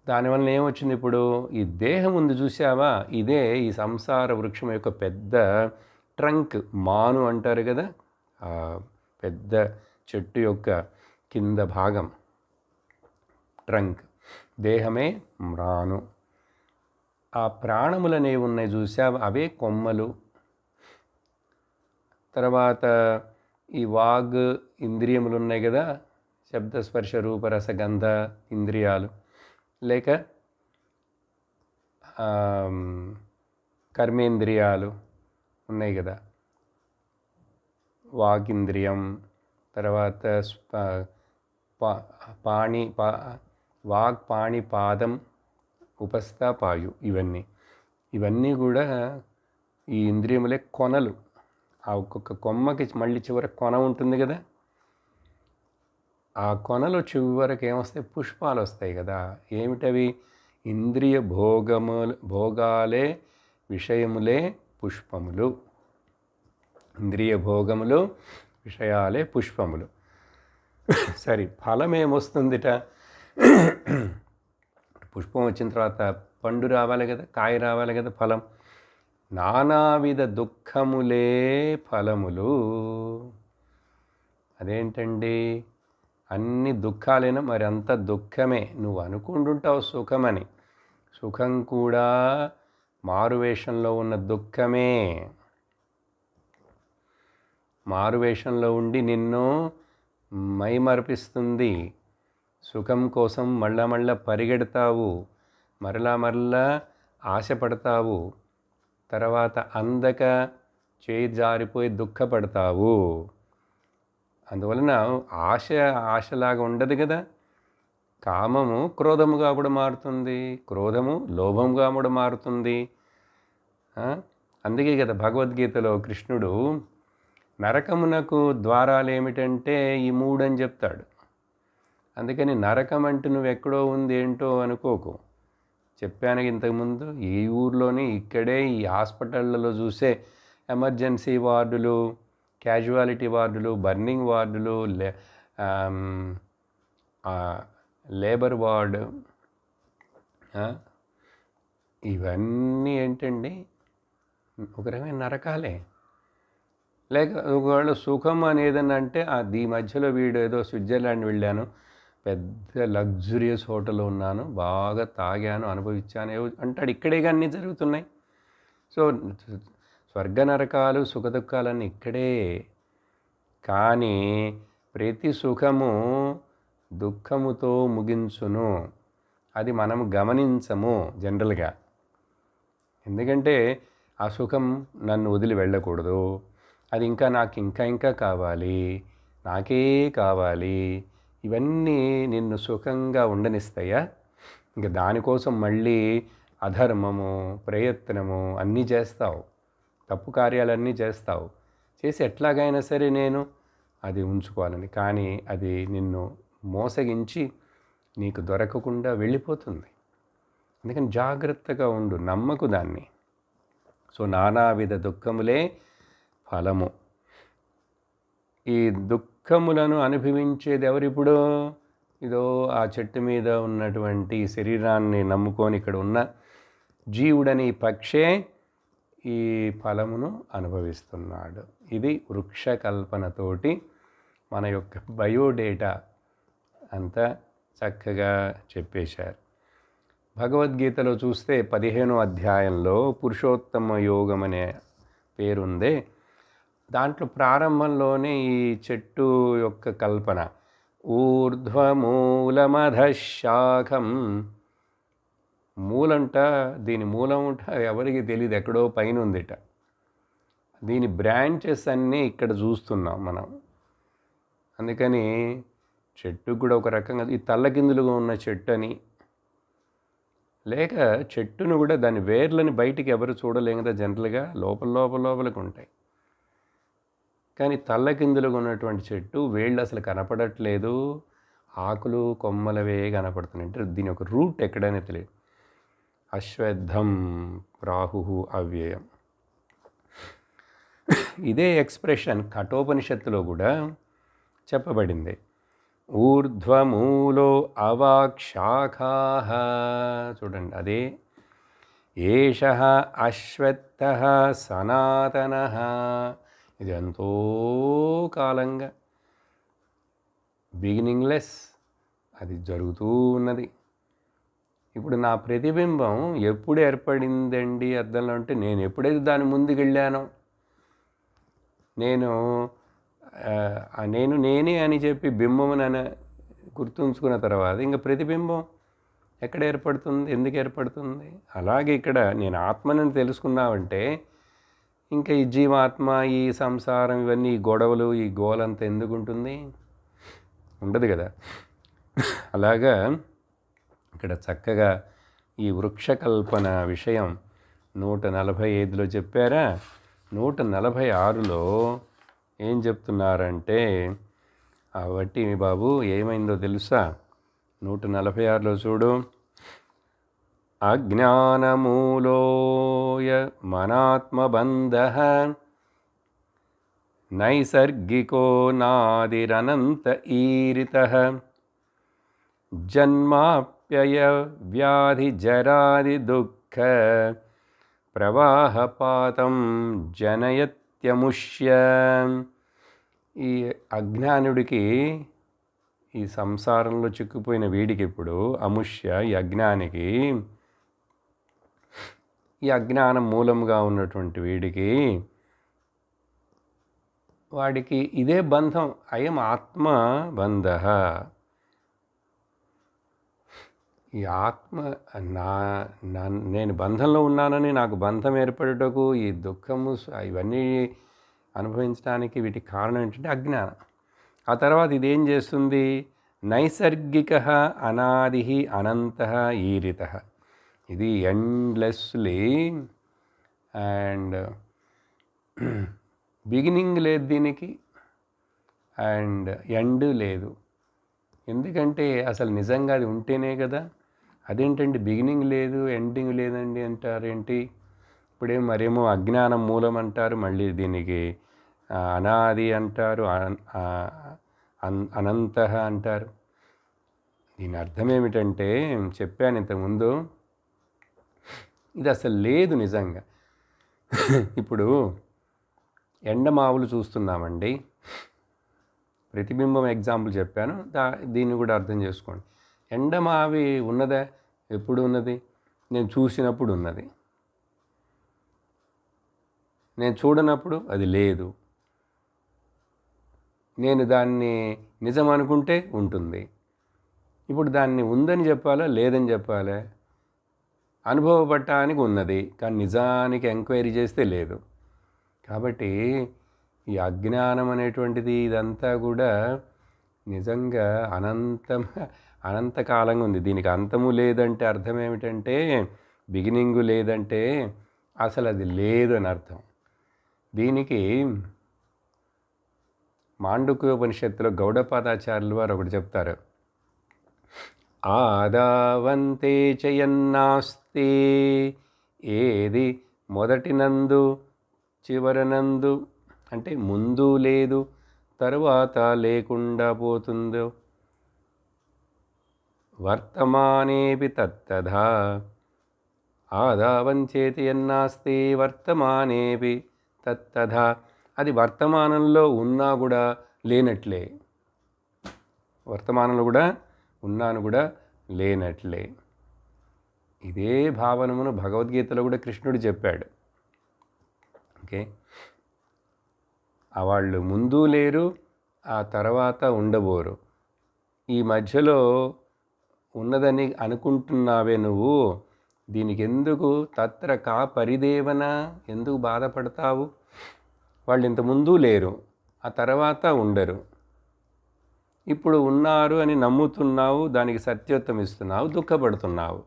దానివల్ల ఏమొచ్చింది, ఇప్పుడు ఈ దేహం ఉంది చూసావా, ఇదే ఈ సంసార వృక్షం యొక్క పెద్ద ట్రంక్, మాను అంటారు కదా, ఆ పెద్ద చెట్టు యొక్క కింద భాగం ట్రంక్, దేహమే మ్రాను. ఆ ప్రాణములనేవి ఉన్నాయి చూసావా, అవే కొమ్మలు. తర్వాత ఈ వాగ్ ఇంద్రియములు ఉన్నాయి కదా, శబ్ద స్పర్శ రూప రస గంధ ఇంద్రియాలు, లేక కర్మేంద్రియాలు ఉన్నాయి కదా, వాగింద్రియం, తర్వాత వాగ్ పాణి పాదం ఉపస్థ పాయు, ఇవన్నీ కూడా ఈ ఇంద్రియములే కొనలు. ఆ ఒక్కొక్క కొమ్మకి మళ్ళీ చివర కొన ఉంటుంది కదా, ఆ కొనలు చివరికి ఏమొస్తాయి, పుష్పాలు వస్తాయి కదా. ఏమిటవి, ఇంద్రియ భోగాలే విషయములే పుష్పములు. ఇంద్రియ భోగములు విషయాలే పుష్పములు. సరే, ఫలం ఏమొస్తుందిట, పుష్పం వచ్చిన తర్వాత పండు రావాలి కదా, కాయ రావాలి కదా, ఫలం. నానావిధ దుఃఖములే ఫలములు. అదేంటండి, అన్ని దుఃఖాలైనా మరి అంత దుఃఖమే. నువ్వు అనుకుంటుంటావు సుఖమని, సుఖం కూడా మారువేషంలో ఉన్న దుఃఖమే. మారువేషంలో ఉండి నిన్ను మైమరిపిస్తుంది. సుఖం కోసం మళ్ళా పరిగెడతావు, మరలా ఆశపడతావు, తర్వాత అందక చేయి జారిపోయి దుఃఖపడతావు. అందువలన ఆశలాగా ఉండదు కదా. కామము క్రోధముగా కూడా మారుతుంది, క్రోధము లోభముగా కూడా మారుతుంది. అందుకే కదా భగవద్గీతలో కృష్ణుడు నరకమునకు ద్వారాలు ఏమిటంటే ఈ 3 అని చెప్తాడు. అందుకని నరకం అంటే నువ్వు ఎక్కడో ఉంది ఏంటో అనుకోకు. చెప్పాను ఇంతకుముందు, ఈ ఊర్లోని ఇక్కడే ఈ హాస్పిటళ్ళలో చూసే ఎమర్జెన్సీ వార్డులు, క్యాజువాలిటీ వార్డులు, బర్నింగ్ వార్డులు, లేబర్ వార్డు, ఇవన్నీ ఏంటండి ఒక రకమైన నరకాలే. లేక ఒకవేళ సుఖం అనేదని అంటే ఈ మధ్యలో వీడు ఏదో స్విట్జర్లాండ్ వెళ్ళాను, పెద్ద లగ్జరియస్ హోటల్లో ఉన్నాను, బాగా తాగాను, అనుభవించాను అంటాడు. ఇక్కడే అన్నీ జరుగుతున్నాయి. సో స్వర్గ నరకాలు సుఖ దుఃఖాలన్నీ ఇక్కడే. కానీ ప్రతి సుఖము దుఃఖముతో ముగించును. అది మనం గమనించము జనరల్గా. ఎందుకంటే ఆ సుఖం నన్ను వదిలి వెళ్ళకూడదు, అది నాకు ఇంకా కావాలి, నాకే కావాలి, ఇవన్నీ నిన్ను సుఖంగా ఉండనిస్తాయా? ఇంకా దానికోసం మళ్ళీ అధర్మము, ప్రయత్నము అన్నీ చేస్తావు, తప్పు కార్యాలన్నీ చేస్తావు, చేసి ఎట్లాగైనా సరే నేను అది ఉంచుకోవాలని. కానీ అది నిన్ను మోసగించి నీకు దొరకకుండా వెళ్ళిపోతుంది. అందుకని జాగ్రత్తగా ఉండు, నమ్మకు దాన్ని. సో నానావిధ దుఃఖములే ఫలము. ఈ దుఃఖములను అనుభవించేది ఎవరిప్పుడు? ఇదో ఆ చెట్టు మీద ఉన్నటువంటి శరీరాన్ని నమ్ముకొని ఇక్కడ ఉన్న జీవుడని పక్షే ఈ ఫలమును అనుభవిస్తున్నాడు. ఇది వృక్షకల్పనతోటి మన యొక్క బయోడేటా అంతా చక్కగా చెప్పేశారు. భగవద్గీతలో చూస్తే 15వ అధ్యాయంలో పురుషోత్తమ యోగం అనే పేరుందే. దాంట్లో ప్రారంభంలోనే ఈ చెట్టు యొక్క కల్పన, ఊర్ధ్వమూలమధశాఖం. మూలంట, దీని మూలంట ఎవరికి తెలియదు, ఎక్కడో పైన ఉందిట. దీని బ్రాంచెస్ అన్నీ ఇక్కడ చూస్తున్నాం మనం. అందుకని చెట్టు కూడా ఒక రకంగా ఈ తల్లకిందులుగా ఉన్న చెట్టు అని, లేక చెట్టును కూడా దాని వేర్లని బయటికి ఎవరు చూడలేం కదా, జనరల్గా లోపలికి ఉంటాయి. కానీ తల్లకిందులుగా ఉన్నటువంటి చెట్టు వేళ్ళు అసలు కనపడట్లేదు, ఆకులు కొమ్మలవే కనపడుతున్నాయి. అంటే దీని ఒక రూట్ ఎక్కడైనా తెలియదు. అశ్వత్థం ప్రాహు అవ్యయం. ఇదే ఎక్స్ప్రెషన్ కఠోపనిషత్తులో కూడా చెప్పబడింది. ఊర్ధ్వమూలో అవాక్షాఖాః. చూడండి, అదే ఏషః అశ్వత్థః సనాతనః. ఇది ఎంతో కాలంగా బిగినింగ్లెస్ అది జరుగుతూ ఉన్నది. ఇప్పుడు నా ప్రతిబింబం ఎప్పుడు ఏర్పడిందండి అద్దంలో అంటే, నేను ఎప్పుడైతే దాని ముందుకు వెళ్ళానో, నేను నేనే అని చెప్పి బింబమునని గుర్తుంచుకున్న తర్వాత ఇంకా ప్రతిబింబం ఎక్కడ ఏర్పడుతుంది, ఎందుకు ఏర్పడుతుంది? అలాగే ఇక్కడ నేను ఆత్మని తెలుసుకున్నావంటే ఇంకా ఈ జీవాత్మ, ఈ సంసారం, ఇవన్నీ ఈ గొడవలు, ఈ గోలంతా ఎందుకు ఉంటుంది? ఉండదు కదా. అలాగా ఇక్కడ చక్కగా ఈ వృక్షకల్పన విషయం 145లో చెప్పారా. 146లో ఏం చెప్తున్నారంటే, కాబట్టి బాబు ఏమైందో తెలుసా? 146లో చూడు. అజ్ఞానమూలోయ మనాత్మబంధః నైసర్గికో నాదిరనంత ఈరితః జన్మాప్యయ వ్యాధి జరాది దుఃఖ ప్రవాహపాతం జనయత్యముష్య. ఈ అజ్ఞానుడికి, ఈ సంసారంలో చిక్కుపోయిన వీడికి ఇప్పుడు అముష్య, ఈ అజ్ఞానికి, ఈ అజ్ఞానం మూలంగా ఉన్నటువంటి వీడికి, వాడికి ఇదే బంధం. అయం ఆత్మ బంధ. ఈ ఆత్మ నేను బంధంలో ఉన్నానని, నాకు బంధం ఏర్పడుటకు, ఈ దుఃఖము ఇవన్నీ అనుభవించడానికి వీటికి కారణం ఏంటంటే అజ్ఞానం. ఆ తర్వాత ఇదేం చేస్తుంది? నైసర్గిక అనాది అనంత ఈరిత. ఇది ఎండ్లెస్లీ అండ్ బిగినింగ్ లేదు దీనికి, అండ్ ఎండ్ లేదు. ఎందుకంటే అసలు నిజంగా అది ఉంటేనే కదా. అదేంటండి బిగినింగ్ లేదు ఎండింగ్ లేదండి అంటారేంటి? ఇప్పుడే మరేమో అజ్ఞానం మూలం అంటారు, మళ్ళీ దీనికి అనాది అంటారు, అనంత అంటారు. దీని అర్థం ఏమిటంటే, చెప్పాను ఇంతకుముందు, ఇది అసలు లేదు నిజంగా. ఇప్పుడు ఎండమావులు చూస్తున్నామండి. ప్రతిబింబం ఎగ్జాంపుల్ చెప్పాను, దీన్ని కూడా అర్థం చేసుకోండి. ఎండమావి ఉన్నదా? ఎప్పుడు ఉన్నది? నేను చూసినప్పుడు ఉన్నది. నేను చూడనప్పుడు అది లేదు. నేను దాన్ని నిజం అనుకుంటే ఉంటుంది. ఇప్పుడు దాన్ని ఉందని చెప్పాలా, లేదని చెప్పాలా? అనుభవపడటానికి ఉన్నది, కానీ నిజానికి ఎంక్వైరీ చేస్తే లేదు. కాబట్టి ఈ అజ్ఞానం అనేటువంటిది, ఇదంతా కూడా నిజంగా అనంతకాలంగా ఉంది. దీనికి అంతము లేదంటే అర్థం ఏమిటంటే, బిగినింగు లేదంటే అసలు అది లేదు అని అర్థం. దీనికి మాండుక్యోపనిషత్తులో గౌడపాదాచార్యులు వారు ఒకటి చెప్తారు. ఆదావంతే చయన్నాస్తి. ఏది మొదటినందు చివరనందు అంటే ముందు లేదు, తరువాత లేకుండా పోతుందో. వర్తమానేపి తత్తథా ఆదావంచేతి యన్నాస్తి వర్తమానేపి తత్తథా. అది వర్తమానంలో ఉన్నా కూడా లేనట్లే, వర్తమానంలో కూడా ఉన్నాను కూడా లేనట్లే. ఇదే భావనమును భగవద్గీతలో కూడా కృష్ణుడు చెప్పాడు. ఓకే, వాళ్ళు ముందు లేరు, ఆ తర్వాత ఉండబోరు. ఈ మధ్యలో ఉన్నదని అనుకుంటున్నావే నువ్వు, దీనికి ఎందుకు తత్ర కా పరిదేవన, ఎందుకు బాధపడతావు? వాళ్ళు ఇంత ముందు లేరు, ఆ తర్వాత ఉండరు. ఇప్పుడు ఉన్నారు అని నమ్ముతున్నావు, దానికి సత్యోత్తం ఇస్తున్నావు, దుఃఖపడుతున్నావు.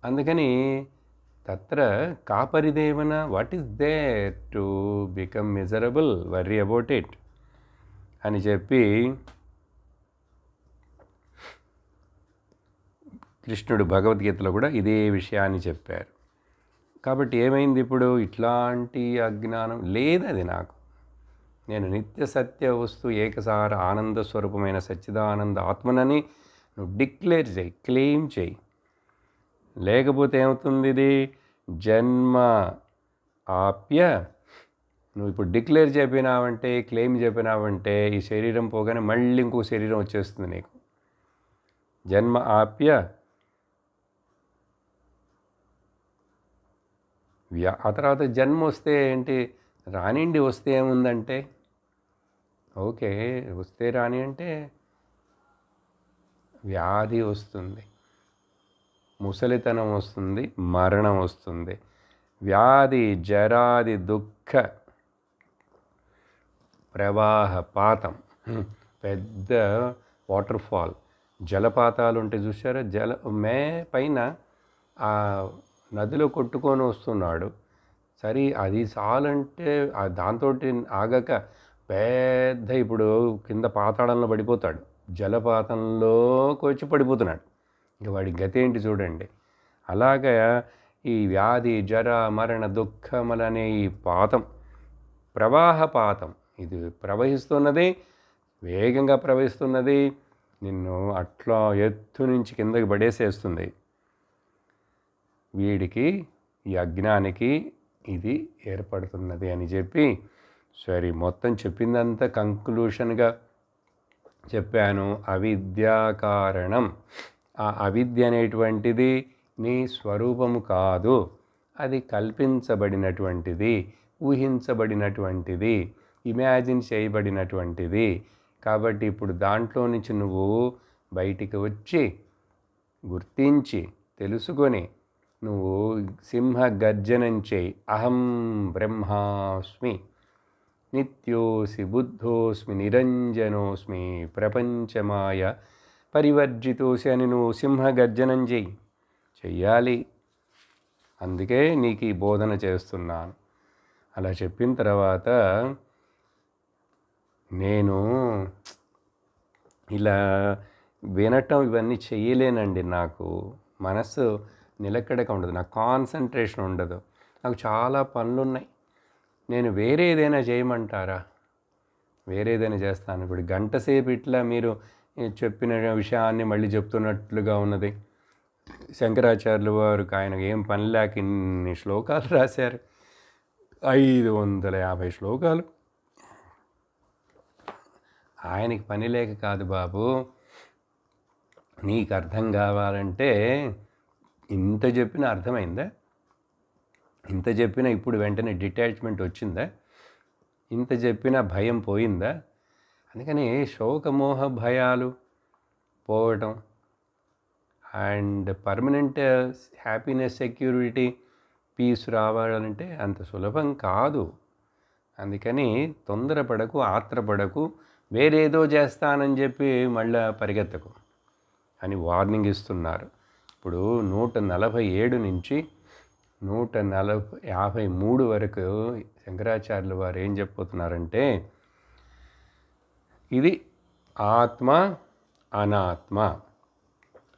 అందుకని తత్ర కా పరిదేవన, what is there to become miserable, worry about it అని చెప్పి కృష్ణుడు భగవద్గీతలో కూడా ఇదే విషయాన్ని చెప్పారు. కాబట్టి ఏమైంది ఇప్పుడు? ఇట్లాంటి అజ్ఞానం లేదు అది నాకు. నేను నిత్య సత్య వస్తు ఏకసార ఆనంద స్వరూపమైన సచ్చిదానంద ఆత్మనని నువ్వు డిక్లేర్ చేయి, క్లెయిమ్ చేయి. లేకపోతే ఏమవుతుంది? ఇది జన్మ ఆప్య. నువ్వు ఇప్పుడు డిక్లేర్ చెప్పినావంటే, క్లెయిమ్ చెప్పినావంటే, ఈ శరీరం పోగానే మళ్ళీ ఇంకో శరీరం వచ్చేస్తుంది నీకు. జన్మ ఆప్య ఆ తర్వాత జన్మ వస్తే ఏంటి? రానిండి, వస్తే ఏముందంటే ఓకే, వస్తే రాని అంటే వ్యాధి వస్తుంది, ముసలితనం వస్తుంది, మరణం వస్తుంది. వ్యాధి జరాది దుఃఖ ప్రవాహపాతం, పెద్ద వాటర్ ఫాల్, జలపాతాలు ఉంటే చూసారా? పైన ఆ నదిలో కొట్టుకొని వస్తున్నాడు. సరే, అది చాలంటే దాంతో ఆగక పెద్ద ఇప్పుడు కింద పాతాళంలో పడిపోతాడు, జలపాతంలోకి వచ్చి పడిపోతున్నాడు. ఇంక వాడి గతి ఏంటి చూడండి. అలాగా ఈ వ్యాధి జర మరణ దుఃఖములనే ఈ పాతం, ప్రవాహపాతం, ఇది ప్రవహిస్తున్నది, వేగంగా ప్రవహిస్తున్నది, నిన్ను అట్లా ఎత్తు నుంచి కిందకి పడేసేస్తుంది. వీడికి, ఈ అజ్ఞానికి ఇది ఏర్పడుతున్నది అని చెప్పి, సరే మొత్తం చెప్పిందంతా కంక్లూషన్గా చెప్పాను. అవిద్యా కారణం. ఆ అవిద్య అనేటువంటిది నీ స్వరూపము కాదు, అది కల్పించబడినటువంటిది, ఊహించబడినటువంటిది, ఇమాజిన్ చేయబడినటువంటిది. కాబట్టి ఇప్పుడు దాంట్లో నుంచి నువ్వు బయటికి వచ్చి గుర్తించి తెలుసుకొని నువ్వు సింహ గర్జనం చేయి. అహం బ్రహ్మాస్మి, నిత్యోసి బుద్ధోస్మి, నిరంజనోస్మి, ప్రపంచమాయ పరివర్జితోసి అని నువ్వు సింహ గర్జనం చెయ్యాలి. అందుకే నీకు ఈ బోధన చేస్తున్నాను. అలా చెప్పిన తర్వాత నేను ఇలా వినటం ఇవన్నీ చెయ్యలేనండి. నాకు మనసు నిలకడగా ఉండదు, నాకు కాన్సన్ట్రేషన్ ఉండదు, నాకు చాలా పనులు ఉన్నాయి. నేను వేరే ఏదైనా చేయమంటారా? వేరే ఏదైనా చేస్తాను. ఇప్పుడు గంట సేపు ఇట్లా మీరు చెప్పిన విషయాన్ని మళ్ళీ చెప్తున్నట్లుగా ఉన్నది. శంకరాచార్యులు వారు ఆయనకు ఏం పని లేక ఇన్ని శ్లోకాలు రాశారు, 550 శ్లోకాలు. ఆయనకి పని లేక కాదు బాబు, నీకు అర్థం కావాలంటే ఇంత చెప్పినా అర్థమైందా? ఇంత చెప్పినా ఇప్పుడు వెంటనే డిటాచ్మెంట్ వచ్చిందా? ఇంత చెప్పినా భయం పోయిందా? అందుకని శోకమోహ భయాలు పోవటం and permanent happiness, security, peace రావాలంటే అంత సులభం కాదు. అందుకని తొందరపడకు, ఆత్రపడకు, వేరేదో చేస్తానని చెప్పి మళ్ళా పరిగెత్తకు అని వార్నింగ్ ఇస్తున్నారు. ఇప్పుడు 147 నుంచి 153 వరకు శంకరాచార్యుల వారు ఏం చెప్పబోతున్నారంటే, ఇది ఆత్మ అనాత్మ,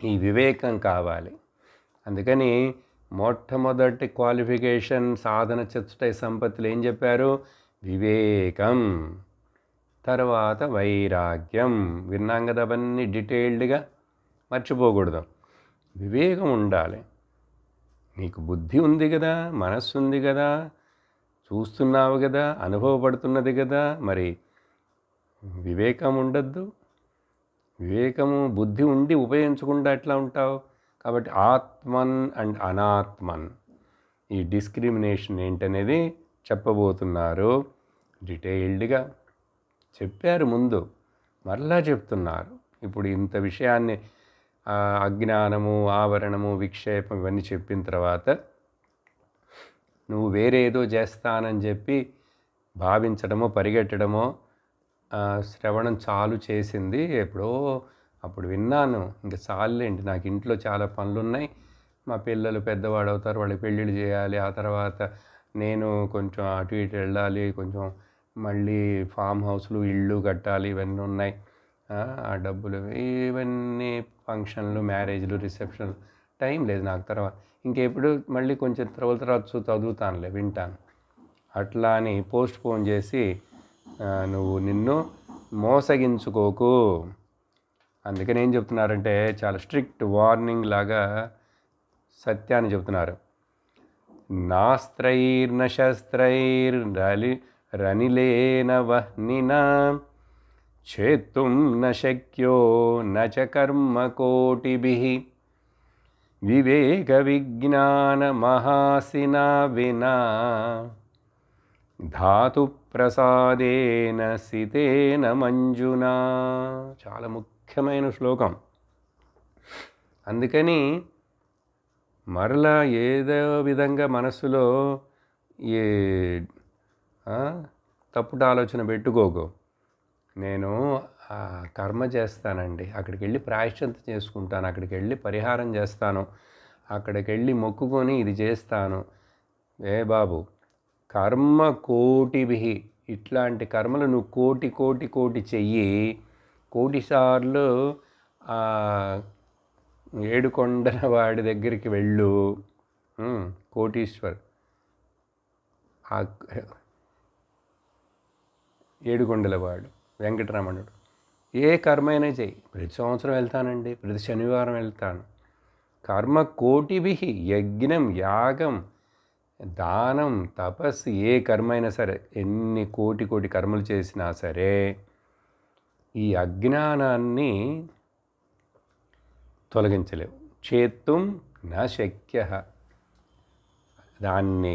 ఈ వివేకం కావాలి. అందుకని మొట్టమొదటి క్వాలిఫికేషన్ సాధన చతుష్టయ సంపత్తులు ఏం చెప్పారు? వివేకం, తర్వాత వైరాగ్యం. విన్నాం కదా అవన్నీ డీటెయిల్డ్గా, మర్చిపోకూడదు. వివేకం ఉండాలి. నీకు బుద్ధి ఉంది కదా, మనస్సు ఉంది కదా, చూస్తున్నావు కదా, అనుభవపడుతున్నది కదా, మరి వివేకం ఉండద్దు? వివేకము బుద్ధి ఉండి ఉపయోగించకుండా ఎట్లా ఉంటావు? కాబట్టి ఆత్మన్ అండ్ అనాత్మన్, ఈ డిస్క్రిమినేషన్ ఏంటనేది చెప్పబోతున్నారు. డీటెయిల్డ్గా చెప్పారు ముందు, మరలా చెప్తున్నారు. ఇప్పుడు ఇంత విషయాన్ని అజ్ఞానము, ఆవరణము, విక్షేపం ఇవన్నీ చెప్పిన తర్వాత నువ్వు వేరేదో చేస్తానని చెప్పి భావించడమో పరిగెట్టడమో, శ్రవణం చాలు చేసింది ఎప్పుడో అప్పుడు విన్నాను, ఇంకా చాలులేండి, నాకు ఇంట్లో చాలా పనులున్నాయి, మా పిల్లలు పెద్దవాడు అవుతారు, వాళ్ళకి పెళ్ళిళ్ళు చేయాలి, ఆ తర్వాత నేను కొంచెం అటు ఇటు వెళ్ళాలి, కొంచెం మళ్ళీ ఫామ్ హౌస్లు ఇళ్ళు కట్టాలి, ఇవన్నీ ఉన్నాయి, ఆ డబ్బులు, ఇవన్నీ ఫంక్షన్లు, మ్యారేజ్లు, రిసెప్షన్లు, టైం లేదు నాకు. తర్వాత ఇంకెప్పుడు మళ్ళీ కొంచెం తర్వాత చదువుతానులే, వింటాను, అట్లా అని పోస్ట్ పోన్ చేసి నువ్వు నిన్ను మోసగించుకోకు. అందుకని ఏం చెప్తున్నారంటే చాలా స్ట్రిక్ట్ వార్నింగ్ లాగా సత్యాన్ని చెప్తున్నారు. నాస్త్రైర్న శస్త్రైరనిలేన వహ్నినా చేత్తుం న శక్యో న చ కర్మ కోటిభిః వివేక విజ్ఞాన మహాసినా వినా ధాతు ప్రసాదేన సితేన మంజునా. చాలా ముఖ్యమైన శ్లోకం. అందుకని మరలా ఏదో విధంగా మనస్సులో ఏ తప్పుడు ఆలోచన పెట్టుకోకు. నేను కర్మ చేస్తానండి, అక్కడికి వెళ్ళి ప్రాయశ్చిత్తం చేసుకుంటాను, అక్కడికి వెళ్ళి పరిహారం చేస్తాను, అక్కడికి వెళ్ళి మొక్కుకొని ఇది చేస్తాను. ఏ బాబు, కర్మ కోటిభిః, ఇట్లాంటి కర్మలు నువ్వు కోటి కోటి కోటి చెయ్యి, కోటిసార్లు ఏడుకొండల వాడి దగ్గరికి వెళ్ళు, కోటీశ్వర్, ఏడుకొండల వాడు వెంకటరమణుడు, ఏ కర్మైనా చెయ్యి. ప్రతి సంవత్సరం వెళ్తానండి, ప్రతి శనివారం వెళ్తాను. కర్మ కోటిభిః, యజ్ఞం, యాగం, దానం, తపస్సు, ఏ కర్మైనా సరే, ఎన్ని కోటి కోటి కర్మలు చేసినా సరే ఈ అజ్ఞానాన్ని తొలగించలేవు. చేత్తుం నా శక్య, దాన్ని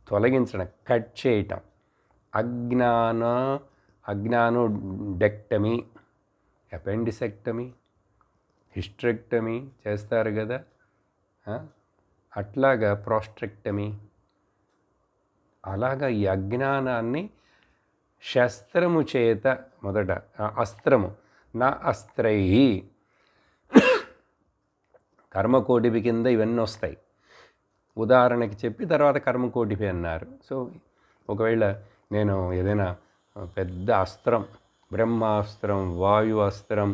తొలగించడం, కట్ చేయటం. అజ్ఞానోడెక్టమీ, అపెండిసెక్టమీ, హిస్టరెక్టమీ చేస్తారు కదా, అట్లాగా ప్రోస్ట్రెక్టమీ, అలాగా ఈ అజ్ఞానాన్ని శస్త్రము చేత, మొదట అస్త్రము, నా అస్త్రై, కర్మకోటిభి కింద ఇవన్నీ వస్తాయి. ఉదాహరణకి చెప్పి తర్వాత కర్మకోటిభి అన్నారు. సో ఒకవేళ నేను ఏదైనా పెద్ద అస్త్రం, బ్రహ్మాస్త్రం, వాయు అస్త్రం,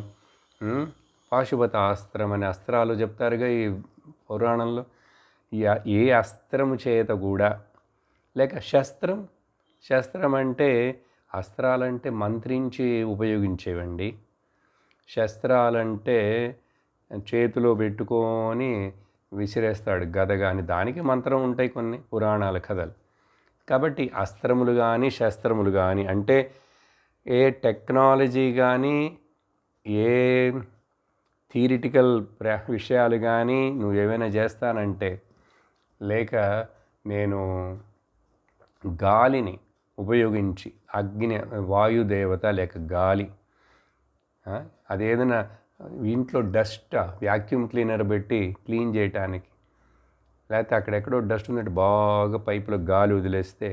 పాశుపత అస్త్రం అనే అస్త్రాలు చెప్తారుగా ఈ పురాణంలో, ఏ అస్త్రము చేత కూడా, లేక శస్త్రం అంటే, అస్త్రాలంటే మంత్రించి ఉపయోగించేవండి, శస్త్రాలంటే చేతిలో పెట్టుకొని విసిరేస్తాడు గద కానీ, దానికి మంత్రం ఉంటాయి కొన్ని పురాణాల కథలు. కాబట్టి అస్త్రములు కానీ శస్త్రములు కానీ అంటే ఏ టెక్నాలజీ కానీ, ఏ థియరిటికల్ విషయాలు కానీ నువ్వు ఏమైనా చేస్తానంటే, లేక నేను గాలిని ఉపయోగించి, అగ్ని, వాయుదేవత లేక గాలి, అదేదైనా ఇంట్లో డస్ట్ వ్యాక్యూమ్ క్లీనర్ పెట్టి క్లీన్ చేయటానికి, లేకపోతే అక్కడెక్కడో డస్ట్ ఉందంటే బాగా పైపులో గాలి వదిలేస్తే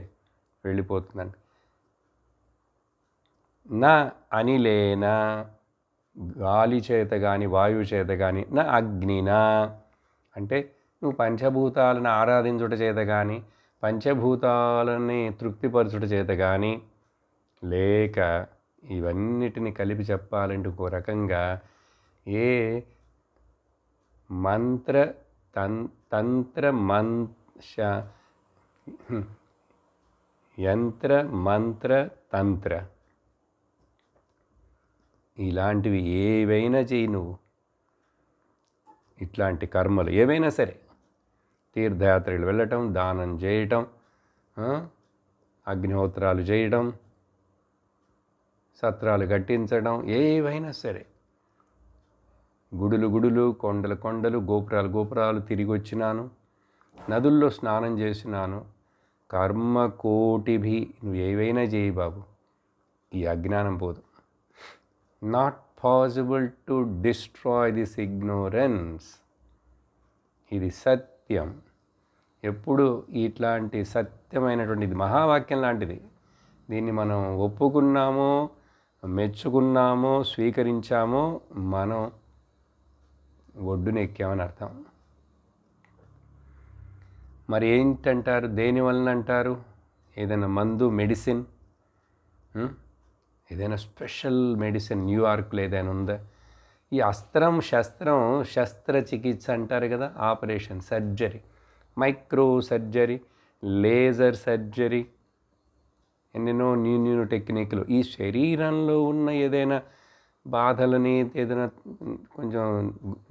వెళ్ళిపోతుందండి. నా అనిలేన, గాలి చేత కానీ వాయువు చేత కానీ, నా అగ్నినా అంటే నువ్వు పంచభూతాలను ఆరాధించుట చేత కానీ, పంచభూతాలని తృప్తిపరచుట చేత కానీ, లేక ఇవన్నిటిని కలిపి చెప్పాలంటే ఒక రకంగా ఏ మంత్ర తంత్ర యంత్ర మంత్ర తంత్ర ఇలాంటివి ఏవైనా చెయ్యి నువ్వు. ఇట్లాంటి కర్మలు ఏవైనా సరే, తీర్థయాత్రలు వెళ్ళటం, దానం చేయటం, అగ్నిహోత్రాలు చేయడం, సత్రాలు కట్టించడం, ఏవైనా సరే, గుడులు కొండలు గోపురాలు తిరిగి వచ్చినాను, నదుల్లో స్నానం చేసినాను, కర్మ కోటిభి నువ్వు ఏవైనా చేయి బాబు, ఈ అజ్ఞానం పోదు. Not possible to destroy this ignorance. ఇది సత్యం. ఎప్పుడు ఇట్లాంటి సత్యమైనటువంటి, ఇది మహావాక్యం లాంటిది. దీన్ని మనం ఒప్పుకున్నామో, మెచ్చుకున్నామో, స్వీకరించామో మనం ఒడ్డునెక్కామని అర్థం. మరి ఏంటంటారు, దేనివలన అంటారు? ఏదైనా మందు, మెడిసిన్, ఏదైనా స్పెషల్ మెడిసిన్ న్యూయార్క్లో ఏదైనా ఉందా? ఈ అస్త్రం శస్త్రం, శస్త్రచికిత్స అంటారు కదా, operation, surgery, micro surgery, laser surgery, ఎన్నెన్నో న్యూ టెక్నిక్లు. ఈ శరీరంలో ఉన్న ఏదైనా బాధలని ఏదైనా కొంచెం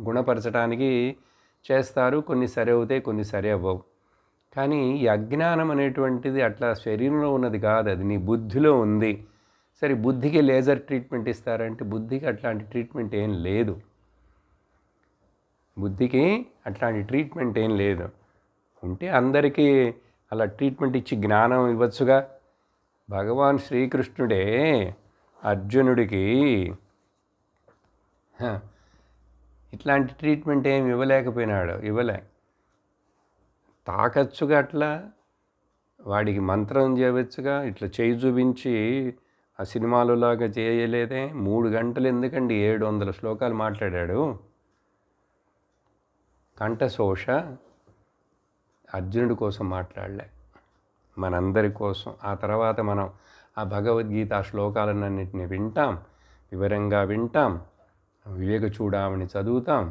గుణపరచడానికి చేస్తారు. కొన్ని సరి అవుతాయి, కొన్ని సరి అవ్వవు. కానీ ఈ అజ్ఞానం అనేటువంటిది అట్లా శరీరంలో ఉన్నది కాదు, అది నీ బుద్ధిలో ఉంది. సరే, బుద్ధికి లేజర్ ట్రీట్మెంట్ ఇస్తారంటే బుద్ధికి అట్లాంటి ట్రీట్మెంట్ ఏం లేదు. బుద్ధికి అట్లాంటి ట్రీట్మెంట్ ఏం లేదు. ఉంటే అందరికీ అలా ట్రీట్మెంట్ ఇచ్చి జ్ఞానం ఇవ్వచ్చుగా. భగవాన్ శ్రీకృష్ణుడే అర్జునుడికి ఇట్లాంటి ట్రీట్మెంట్ ఏం ఇవ్వలేకపోయినాడు, తాకచ్చుగా, అట్లా వాడికి మంత్రం చేయవచ్చుగా, ఇట్లా చేయి చూపించి ఆ సినిమాలలాగా చేయలేదే. 3 గంటలు ఎందుకండి, 700 శ్లోకాలు మాట్లాడాడు. కంఠశోష అర్జునుడి కోసం మాట్లాడలే, మనందరి కోసం. ఆ తర్వాత మనం ఆ భగవద్గీత శ్లోకాలన్నింటినీ వింటాం, వివరంగా వింటాం, వివేక చూడామని చదువుతాం,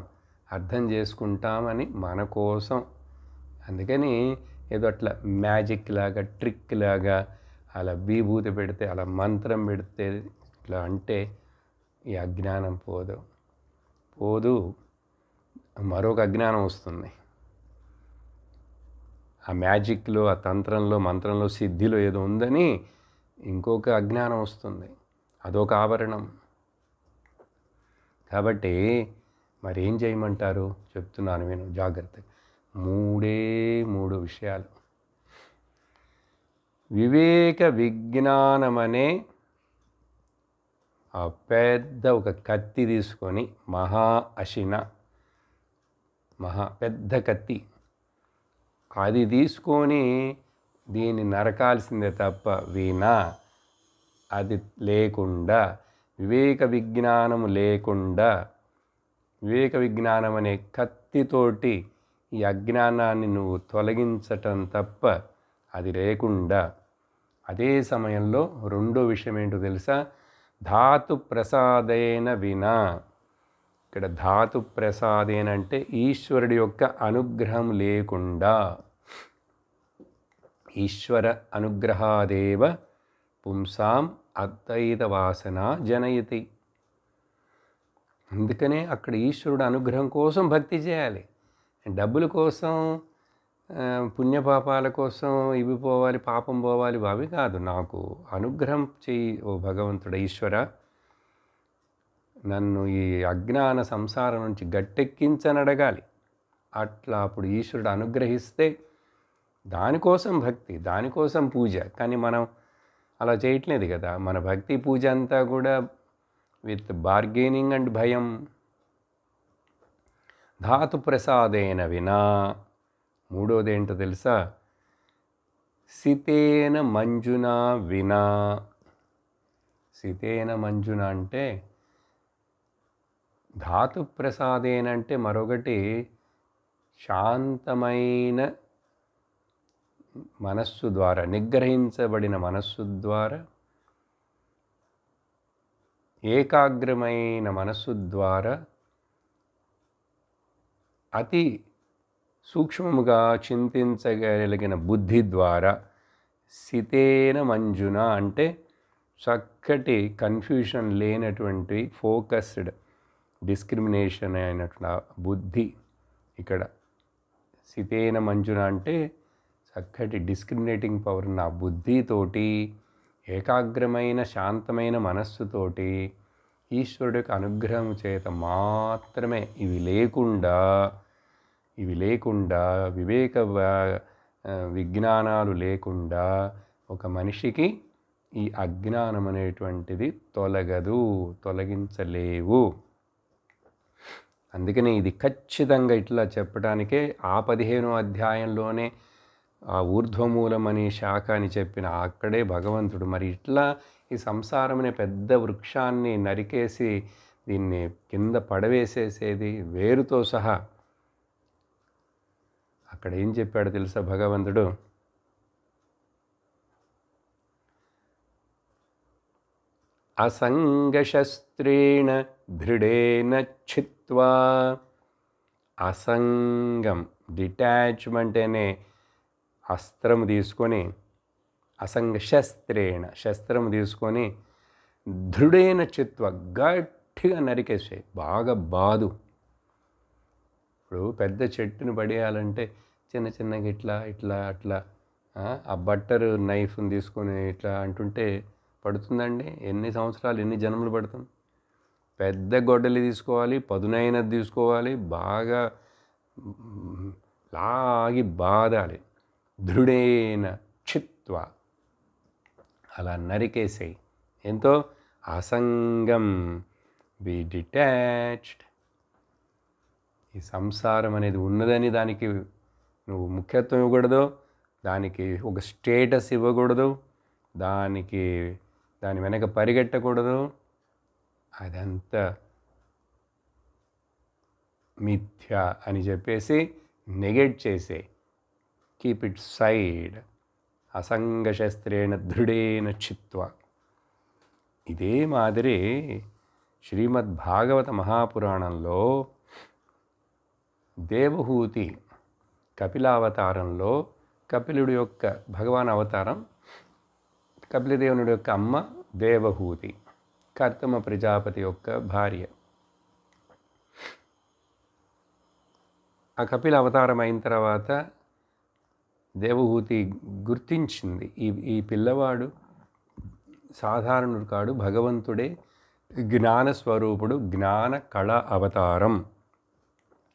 అర్థం చేసుకుంటామని మన కోసం. అందుకని ఏదో అట్లా మ్యాజిక్ లాగా, ట్రిక్ లాగా, అలా విభూతి పెడితే, అలా మంత్రం పెడితే, ఇట్లా అంటే ఈ అజ్ఞానం పోదు, మరొక అజ్ఞానం వస్తుంది. ఆ మ్యాజిక్లో, ఆ తంత్రంలో, మంత్రంలో, సిద్ధిలో ఏదో ఉందని ఇంకొక అజ్ఞానం వస్తుంది. అదొక ఆవరణం. కాబట్టి మరి ఏం చేయమంటారు చెప్తున్నాను నేను జాగ్రత్తగా. 3 విషయాలు. వివేక విజ్ఞానమనే ఆ పెద్ద ఒక కత్తి తీసుకొని, పెద్ద కత్తి, అది తీసుకొని దీన్ని నరకాల్సిందే తప్ప అది లేకుండా, వివేక విజ్ఞానము లేకుండా, వివేక విజ్ఞానం అనే కత్తితోటి ఈ అజ్ఞానాన్ని నువ్వు తొలగించటం తప్ప అది లేకుండా. అదే సమయంలో రెండో విషయం ఏంటో తెలుసా? ధాతు ప్రసాదేన వినా. ఇక్కడ ధాతు ప్రసాదేన అంటే ఈశ్వరుడి యొక్క అనుగ్రహం లేకుండా. ఈశ్వర అనుగ్రహాదేవ పుంసాం అద్వైత వాసన జనయతి. అందుకనే అక్కడ ఈశ్వరుడు అనుగ్రహం కోసం భక్తి చేయాలి. డబ్బుల కోసం, పుణ్యపాపాల కోసం ఇవి పోవాలి, పాపం పోవాలి, అవి కాదు. నాకు అనుగ్రహం చెయ్యి ఓ భగవంతుడ, ఈశ్వర, నన్ను ఈ అజ్ఞాన సంసారం నుంచి గట్టెక్కించని అడగాలి. అట్లా అప్పుడు ఈశ్వరుడు అనుగ్రహిస్తే దానికోసం భక్తి, దానికోసం పూజ. కానీ మనం అలా చేయట్లేదు కదా. మన భక్తి పూజ అంతా కూడా విత్ బార్గెనింగ్ అండ్ భయం. ధాతు ప్రసాదేన వినా. మూడోది ఏంటో తెలుసా? సితేన మంజున వినా. సితేన మంజున అంటే ధాతు ప్రసాదేనంటే మరొకటి శాంతమైన మనస్సు ద్వారా, నిగ్రహించబడిన మనస్సు ద్వారా, ఏకాగ్రమైన మనస్సు ద్వారా అతి సూక్ష్మముగా చింతించగలిగిన బుద్ధి ద్వారా సితేన మంజున అంటే చక్కటి కన్ఫ్యూషన్ లేనటువంటి ఫోకస్డ్ డిస్క్రిమినేషన్ అయినటువంటి బుద్ధి. ఇక్కడ సితేన మంజున అంటే చక్కటి డిస్క్రిమినేటింగ్ పవర్ నా బుద్ధితోటి, ఏకాగ్రమైన శాంతమైన మనస్సుతోటి ఈశ్వరుడి యొక్క అనుగ్రహం చేత మాత్రమే, ఇవి లేకుండా వివేక విజ్ఞానాలు లేకుండా ఒక మనిషికి ఈ అజ్ఞానం అనేటువంటిది తొలగించలేవు. అందుకని ఇది ఖచ్చితంగా ఇట్లా చెప్పడానికే ఆ 15వ అధ్యాయంలోనే ఆ ఊర్ధ్వమూలం అనే శాఖ అని చెప్పిన అక్కడే భగవంతుడు మరి ఇట్లా ఈ సంసారం అనే పెద్ద వృక్షాన్ని నరికేసి దీన్ని కింద పడవేసేసేది వేరుతో సహా. అక్కడ ఏం చెప్పాడు తెలుసా భగవంతుడు? అసంగశస్త్రేణ దృఢేన చిత్వా. అసంగం డిటాచ్మెంట్ అనే అస్త్రం తీసుకొని, అసంగశస్త్రేణ శస్త్రం తీసుకొని దృఢేన చిత్వ గట్టిగా నరికేసే, బాగా బాదు. ఇప్పుడు పెద్ద చెట్టును పడేయాలంటే చిన్న చిన్నగా ఇట్లా అట్లా ఆ బట్టర్ నైఫ్ని తీసుకొని ఇట్లా అంటుంటే పడుతుందండి? ఎన్ని సంవత్సరాలు, ఎన్ని జన్మలు పడుతుంది? పెద్ద గొడ్డలి తీసుకోవాలి, పదునైనది తీసుకోవాలి, బాగా లాగి బాదాలి. దృఢేన చిత్వ అలా నరికేసేయి. ఎంతో అసంగం, బి డిటాచ్డ్. ఈ సంసారం అనేది ఉన్నదని దానికి నువ్వు ముఖ్యత్వం ఇవ్వకూడదు, దానికి ఒక స్టేటస్ ఇవ్వకూడదు, దాని వెనక పరిగెట్టకూడదు. అదంతా మిథ్య అని చెప్పేసి నెగెట్ చేసే, కీప్ ఇట్ సైడ్. అసంగశస్త్రేణ దృఢేన చిత్వ. ఇదే మాదిరి శ్రీమద్భాగవత మహాపురాణంలో దేవహూతి కపిలావతారంలో కపిలుడి యొక్క భగవాన్ అవతారం, కపిలదేవునుడి యొక్క అమ్మ దేవహూతి, కర్తమ ప్రజాపతి యొక్క భార్య. ఆ కపిల అవతారం అయిన తర్వాత దేవహూతి గుర్తించింది, ఈ పిల్లవాడు సాధారణుడు కాడు, భగవంతుడే జ్ఞానస్వరూపుడు, జ్ఞాన కళ అవతారం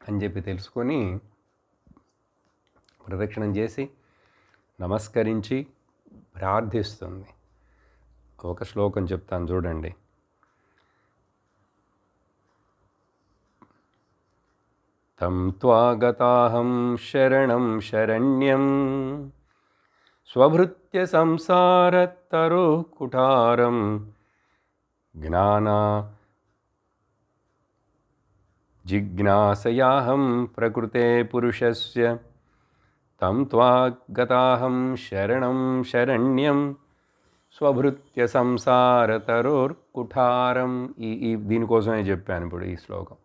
అని చెప్పి తెలుసుకొని ప్రదక్షిణం చేసి నమస్కరించి ప్రార్థిస్తుంది. ఒక శ్లోకం చెప్తాను చూడండి. తం త్వాగతాహం శరణం శరణ్యం స్వభృత్య సంసారతరో కుఠారం జ్ఞానా జిజ్ఞాసయాహం ప్రకృతే పురుషస్య తం త్వాగతాహం శరణం శరణ్యం స్వభృత్య సంసారతరోర్కుఠారం. దీనికోసమే చెప్పాను ఇప్పుడు ఈ శ్లోకం.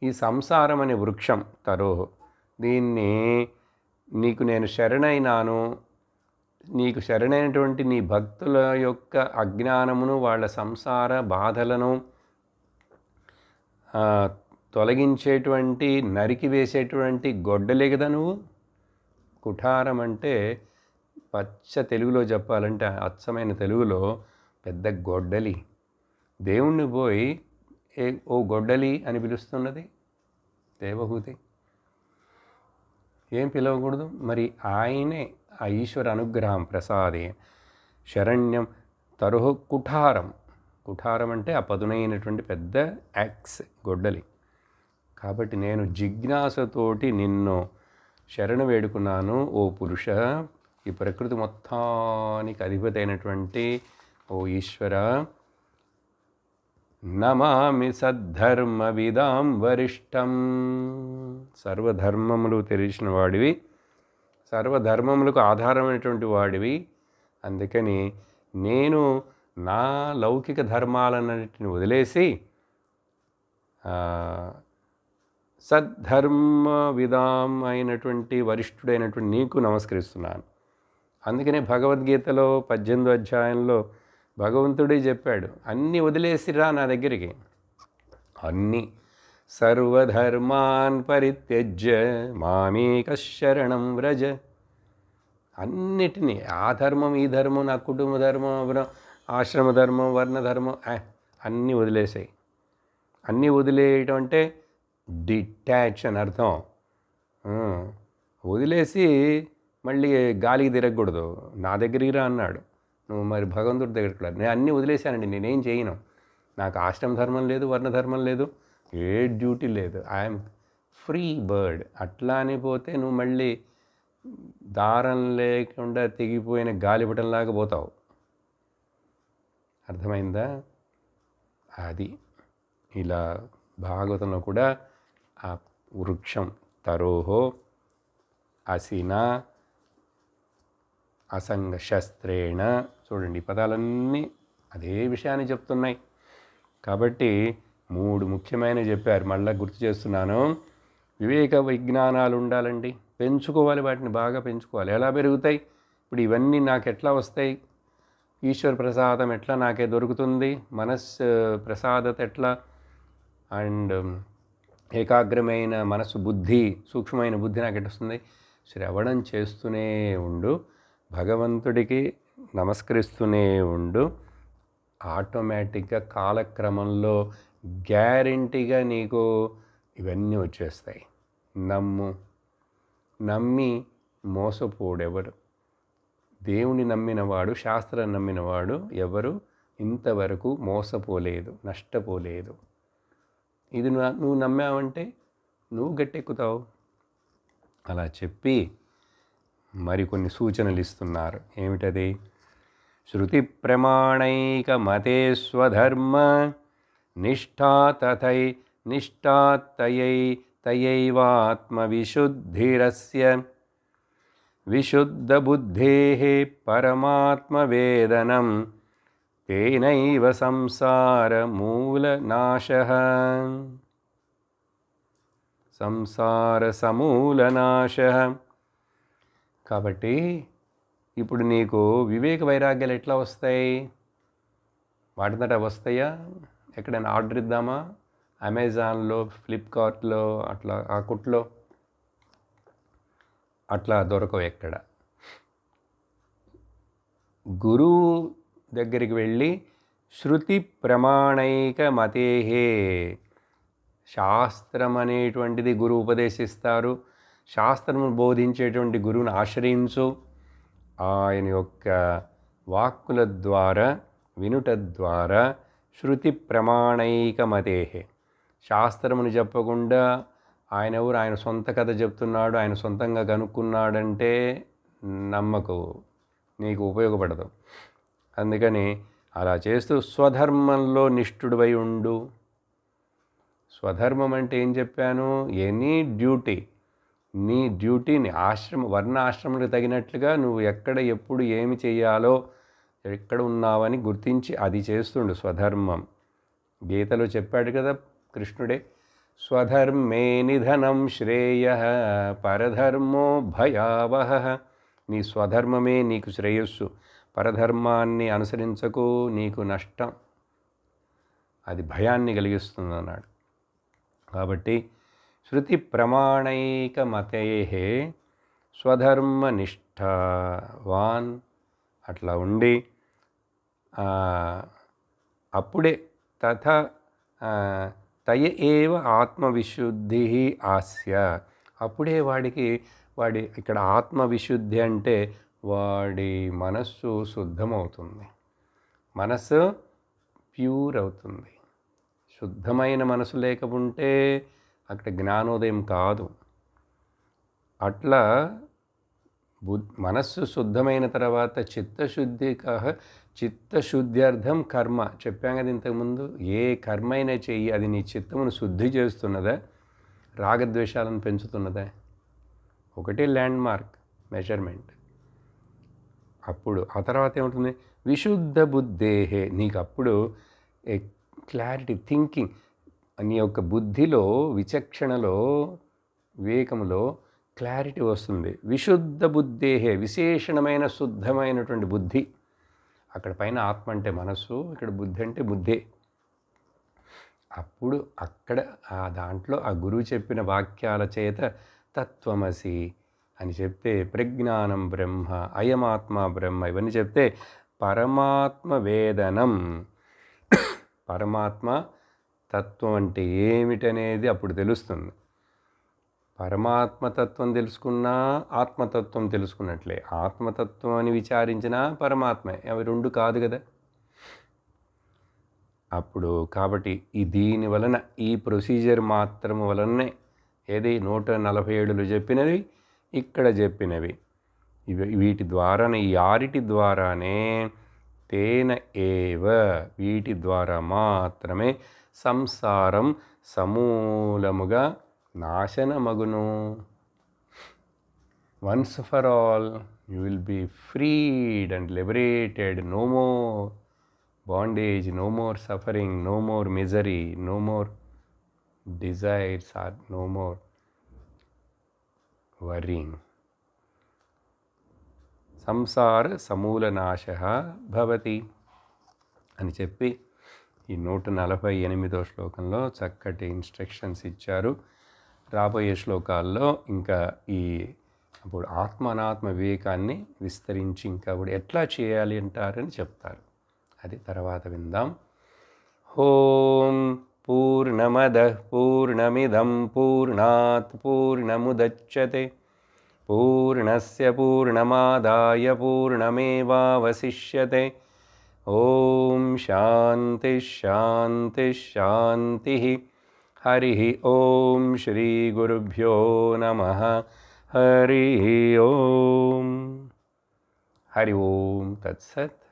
ఈ సంసారం అనే వృక్షం తరోహ్, దీన్ని నీకు నేను శరణైనాను, నీకు శరణైనటువంటి నీ భక్తుల యొక్క అజ్ఞానమును, వాళ్ళ సంసార బాధలను తొలగించేటువంటి, నరికి వేసేటువంటి గొడ్డలే కదా నువ్వు. కుఠారం అంటే పచ్చ తెలుగులో చెప్పాలంటే, అచ్చమైన తెలుగులో పెద్ద గొడ్డలి. దేవుణ్ణి పోయి ఓ గొడ్డలి అని పిలుస్తున్నది దేవహూతి. ఏం పిలవకూడదు మరి? ఆయనే ఆ ఈశ్వర అనుగ్రహం ప్రసాదే. శరణ్యం తరుహు కుఠారం. కుఠారం అంటే ఆ పదునైనటువంటి పెద్ద యాక్స్, గొడ్డలి. కాబట్టి నేను జిజ్ఞాసతోటి నిన్ను శరణ వేడుకున్నాను ఓ పురుష, ఈ ప్రకృతి మొత్తానికి అధిపతి అయినటువంటి ఓ ఈశ్వర. నమామి సద్ధర్మ విదాం వరిష్టం. సర్వధర్మములు తెలిసిన వాడివి, సర్వధర్మములకు ఆధారమైనటువంటి వాడివి. అందుకని నేను నా లౌకిక ధర్మాలన్నిటిని వదిలేసి సద్ధర్మ విదాం అయినటువంటి వరిష్ఠుడైనటువంటి నీకు నమస్కరిస్తున్నాను. అందుకనే భగవద్గీతలో 18వ అధ్యాయంలో భగవంతుడే చెప్పాడు, అన్నీ వదిలేసిరా నా దగ్గరికి, అన్నీ సర్వధర్మాన్ పరిత్యజ్య మామేక శరణం వ్రజ. అన్నిటినీ, ఆ ధర్మం ఈ ధర్మం, నా కుటుంబ ధర్మం, ఆశ్రమ ధర్మం, వర్ణ ధర్మం, అన్నీ వదిలేసాయి. అన్నీ వదిలేయటం అంటే డిటాచ్ అని అర్థం. వదిలేసి మళ్ళీ గాలికి తిరగకూడదు. నా దగ్గరికి రా అన్నాడు, నువ్వు మరి భగవంతుడి దగ్గరికి రా. నేను అన్నీ వదిలేశానండి, నేనేం చేయను. నాకు ఆశ్రమ ధర్మం లేదు, వర్ణ ధర్మం లేదు, ఏ డ్యూటీ లేదు, ఐఎమ్ ఫ్రీ బర్డ్. అట్లా అని పోతే నువ్వు మళ్ళీ దారం లేకుండా తెగిపోయిన గాలిపటంలాగా పోతావు. అర్థమైందా? అది ఇలా భాగవతంలో కూడా ఆ వృక్షం తరోహో అసిన అసంగ శస్త్రేణ, చూడండి ఈ పదాలన్నీ అదే విషయాన్ని చెప్తున్నాయి. కాబట్టి 3 ముఖ్యమైనవి చెప్పారు. మళ్ళీ గుర్తు చేస్తున్నాను. వివేక విజ్ఞానాలు ఉండాలండి, పెంచుకోవాలి, వాటిని బాగా పెంచుకోవాలి. ఎలా పెరుగుతాయి? ఇప్పుడు ఇవన్నీ నాకు ఎట్లా వస్తాయి? ఈశ్వర ప్రసాదం ఎట్లా నాకే దొరుకుతుంది? మనస్సు ప్రసాదత ఎట్లా? అండ్ ఏకాగ్రమైన మనసు, బుద్ధి, సూక్ష్మమైన బుద్ధి నాకు ఎట్లా వస్తుంది? శ్రవణం చేస్తూనే ఉండు, భగవంతుడికి నమస్కరిస్తూనే ఉండు. ఆటోమేటిక్గా కాలక్రమంలో గ్యారెంటీగా నీకు ఇవన్నీ వచ్చేస్తాయి. నమ్మి మోసపోడెవరు? దేవుని నమ్మినవాడు, శాస్త్రం నమ్మినవాడు ఎవరు ఇంతవరకు మోసపోలేదు, నష్టపోలేదు. ఇది నువ్వు నమ్మావంటే నువ్వు గట్టెక్కుతావు. అలా చెప్పి మరికొన్ని సూచనలు ఇస్తున్నారు. ఏమిటది? శృతి ప్రమాణైక మతే స్వధర్మ నిష్ఠా తయైవాత్మవిశుద్ధిరస్య విశుద్ధబుద్ధేః పరమాత్మవేదనం తేనైవ సంసారసమూలనాశః. కాబట్టి ఇప్పుడు నీకు వివేక వైరాగ్యాలు ఎట్లా వస్తాయి? వాటితోట వస్తాయా? ఎక్కడైనా ఆర్డర్ ఇద్దామా? అమెజాన్లో, ఫ్లిప్కార్ట్లో, అట్లా ఆ కుట్లో అట్లా దొరకవు ఎక్కడ. గురువు దగ్గరికి వెళ్ళి శృతి ప్రమాణైక మతేహే, శాస్త్రం అనేటువంటిది గురువు ఉపదేశిస్తారు. శాస్త్రము బోధించేటువంటి గురువుని ఆశ్రయించు. ఆయన యొక్క వాక్కుల ద్వారా, వినుట ద్వారా శృతి ప్రమాణైక మతేహే, శాస్త్రమును చెప్పకుండా ఆయన ఎవరు, ఆయన సొంత కథ చెప్తున్నాడు, ఆయన సొంతంగా కనుక్కున్నాడంటే నమ్మకు, నీకు ఉపయోగపడదు. అందుకని అలా చేస్తూ స్వధర్మంలో నిష్ఠుడివై ఉండు. స్వధర్మం అంటే ఏం చెప్పాను? ఎనీ డ్యూటీ, నీ డ్యూటీని వర్ణ ఆశ్రమానికి తగినట్లుగా నువ్వు ఎక్కడ ఎప్పుడు ఏమి చేయాలో, ఎక్కడ ఉన్నావని గుర్తించి అది చేస్తుండు. స్వధర్మం గీతలో చెప్పాడు కదా కృష్ణుడే, స్వధర్మే నిధనం శ్రేయః పరధర్మో భయావహః. నీ స్వధర్మమే నీకు శ్రేయస్సు, పరధర్మాన్ని అనుసరించకు, నీకు నష్టం, అది భయాన్ని కలిగిస్తుంది అన్నాడు. కాబట్టి శృతి ప్రమాణైక మతేహే స్వధర్మ నిష్ఠావాన్ అట్లా ఉండి అప్పుడే తయ ఏవ ఆత్మవిశుద్ధి ఆస్య, అప్పుడే వాడి ఇక్కడ ఆత్మవిశుద్ధి అంటే వాడి మనస్సు శుద్ధమవుతుంది, మనస్సు ప్యూర్ అవుతుంది. శుద్ధమైన మనసు లేకపోతే అక్కడ జ్ఞానోదయం కాదు. అట్లా మనస్సు శుద్ధమైన తర్వాత చిత్తశుద్ధ్యర్థం కర్మ చెప్పాం కదా ఇంతకుముందు. ఏ కర్మ అయినా చెయ్యి, అది నీ చిత్తమును శుద్ధి చేస్తున్నదా, రాగద్వేషాలను పెంచుతున్నదా? ఒకటే ల్యాండ్ మార్క్, మెజర్మెంట్. అప్పుడు ఆ తర్వాత ఏముంటుంది? విశుద్ధ బుద్ధేహే, నీకు అప్పుడు క్లారిటీ, థింకింగ్, నీ యొక్క బుద్ధిలో, విచక్షణలో, వివేకంలో క్లారిటీ వస్తుంది. విశుద్ధ బుద్ధేహే, విశేషణమైన శుద్ధమైనటువంటి బుద్ధి. అక్కడ పైన ఆత్మ అంటే మనస్సు, ఇక్కడ బుద్ధి అంటే బుద్ధే. అప్పుడు అక్కడ ఆ దాంట్లో ఆ గురువు చెప్పిన వాక్యాల చేత తత్వమసి అని చెప్తే, ప్రజ్ఞానం బ్రహ్మ, అయమాత్మ బ్రహ్మ, ఇవన్నీ చెప్తే పరమాత్మ వేదనం, పరమాత్మ తత్వం అంటే ఏమిటనేది అప్పుడు తెలుస్తుంది. పరమాత్మతత్వం తెలుసుకున్నా ఆత్మతత్వం తెలుసుకున్నట్లే. ఆత్మతత్వం అని విచారించినా పరమాత్మే, అవి రెండు కాదు కదా. అప్పుడు కాబట్టి దీని వలన, ఈ ప్రొసీజర్ మాత్రం వలనే, ఏది 147లో చెప్పినవి, ఇక్కడ చెప్పినవి, వీటి ద్వారానే, ఈ ఆరిటి ద్వారానే, తేన ఏవ, వీటి ద్వారా మాత్రమే సంసారం సమూలముగా నాశనమగును. Once for all you will be freed and liberated. No more bondage, no more suffering, no more misery, no more desires, or no more worrying. సంసార సమూలనాశః భవతి అని చెప్పి ఈ 148వ శ్లోకంలో చక్కటి ఇన్స్ట్రక్షన్స్ ఇచ్చారు. రాబోయే శ్లోకాల్లో ఇంకా ఈ అప్పుడు ఆత్మ అనాత్మ వివేకాన్ని విస్తరించి ఇంకా కూడా ఎట్లా చేయాలి అంటారని చెప్తారు. అది తర్వాత విందాం. ఓం పూర్ణమదః పూర్ణమిదం పూర్ణాత్ పూర్ణముదచ్యతే పూర్ణస్య పూర్ణమాదాయ పూర్ణమేవావశిష్యతే. ఓం శాంతి శాంతి శాంతి. హరి ఓం శ్రీ గురుభ్యో నమః. హరి ఓం. హరి ఓం తత్సత్.